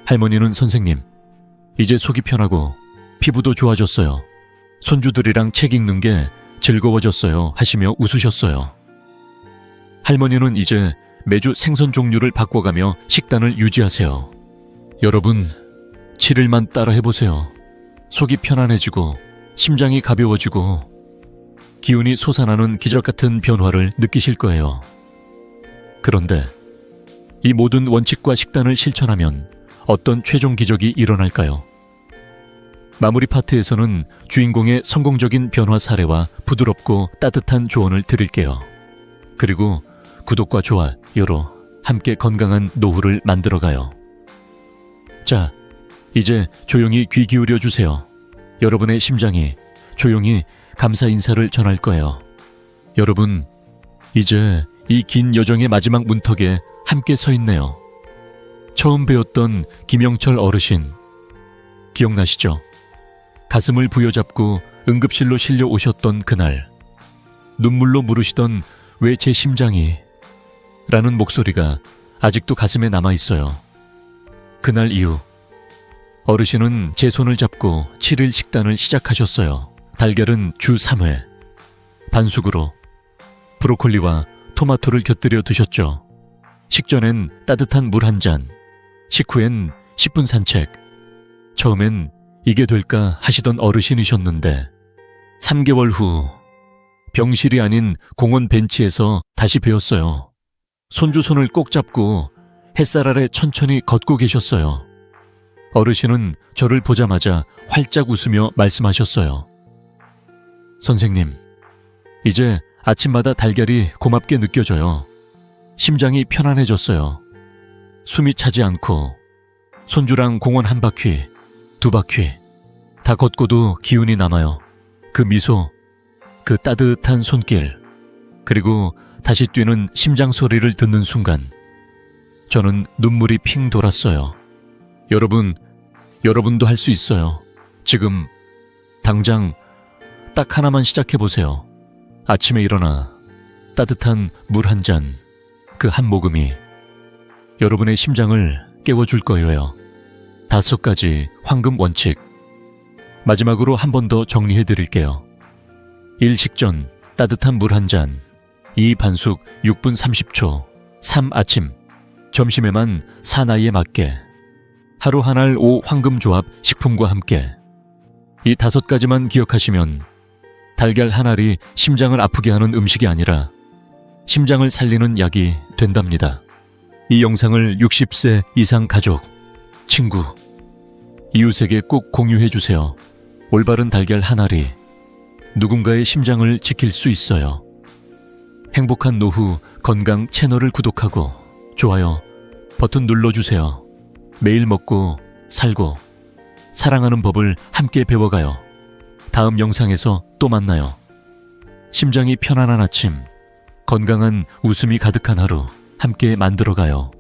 할머니는 선생님, 이제 속이 편하고 피부도 좋아졌어요. 손주들이랑 책 읽는 게 즐거워졌어요 하시며 웃으셨어요. 할머니는 이제 매주 생선 종류를 바꿔가며 식단을 유지하세요. 여러분, 7일만 따라 해보세요. 속이 편안해지고 심장이 가벼워지고 기운이 솟아나는 기적같은 변화를 느끼실 거예요. 그런데 이 모든 원칙과 식단을 실천하면 어떤 최종 기적이 일어날까요? 마무리 파트에서는 주인공의 성공적인 변화 사례와 부드럽고 따뜻한 조언을 드릴게요. 그리고 구독과 좋아요로 함께 건강한 노후를 만들어가요. 자, 이제 조용히 귀 기울여 주세요. 여러분의 심장이 조용히 감사 인사를 전할 거예요. 여러분, 이제 이 긴 여정의 마지막 문턱에 함께 서 있네요. 처음 배웠던 김영철 어르신, 기억나시죠? 가슴을 부여잡고 응급실로 실려 오셨던 그날, 눈물로 물으시던 왜 제 심장이? 라는 목소리가 아직도 가슴에 남아있어요. 그날 이후 어르신은 제 손을 잡고 7일 식단을 시작하셨어요. 달걀은 주 3회, 반숙으로 브로콜리와 토마토를 곁들여 드셨죠. 식전엔 따뜻한 물 한 잔, 식후엔 10분 산책. 처음엔 이게 될까 하시던 어르신이셨는데 3개월 후 병실이 아닌 공원 벤치에서 다시 배웠어요. 손주 손을 꼭 잡고 햇살 아래 천천히 걷고 계셨어요. 어르신은 저를 보자마자 활짝 웃으며 말씀하셨어요. 선생님, 이제 아침마다 달걀이 고맙게 느껴져요. 심장이 편안해졌어요. 숨이 차지 않고 손주랑 공원 한 바퀴, 두 바퀴 다 걷고도 기운이 남아요. 그 미소, 그 따뜻한 손길, 그리고 다시 뛰는 심장 소리를 듣는 순간 저는 눈물이 핑 돌았어요. 여러분도 할 수 있어요. 지금 당장 딱 하나만 시작해보세요. 아침에 일어나 따뜻한 물 한 잔, 그 한 모금이 여러분의 심장을 깨워줄 거예요. 5가지 황금 원칙. 마지막으로 한 번 더 정리해드릴게요. 1. 식전 따뜻한 물 한 잔. 2. 반숙 6분 30초. 3. 아침. 점심에만 사나이에 맞게. 하루 한 알 5 황금 조합 식품과 함께. 이 5가지만 기억하시면 달걀 한 알이 심장을 아프게 하는 음식이 아니라 심장을 살리는 약이 된답니다. 이 영상을 60세 이상 가족, 친구, 이웃에게 꼭 공유해주세요. 올바른 달걀 한 알이 누군가의 심장을 지킬 수 있어요. 행복한 노후 건강 채널을 구독하고 좋아요 버튼 눌러주세요. 매일 먹고 살고 사랑하는 법을 함께 배워가요. 다음 영상에서 또 만나요. 심장이 편안한 아침, 건강한 웃음이 가득한 하루 함께 만들어가요.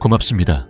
고맙습니다.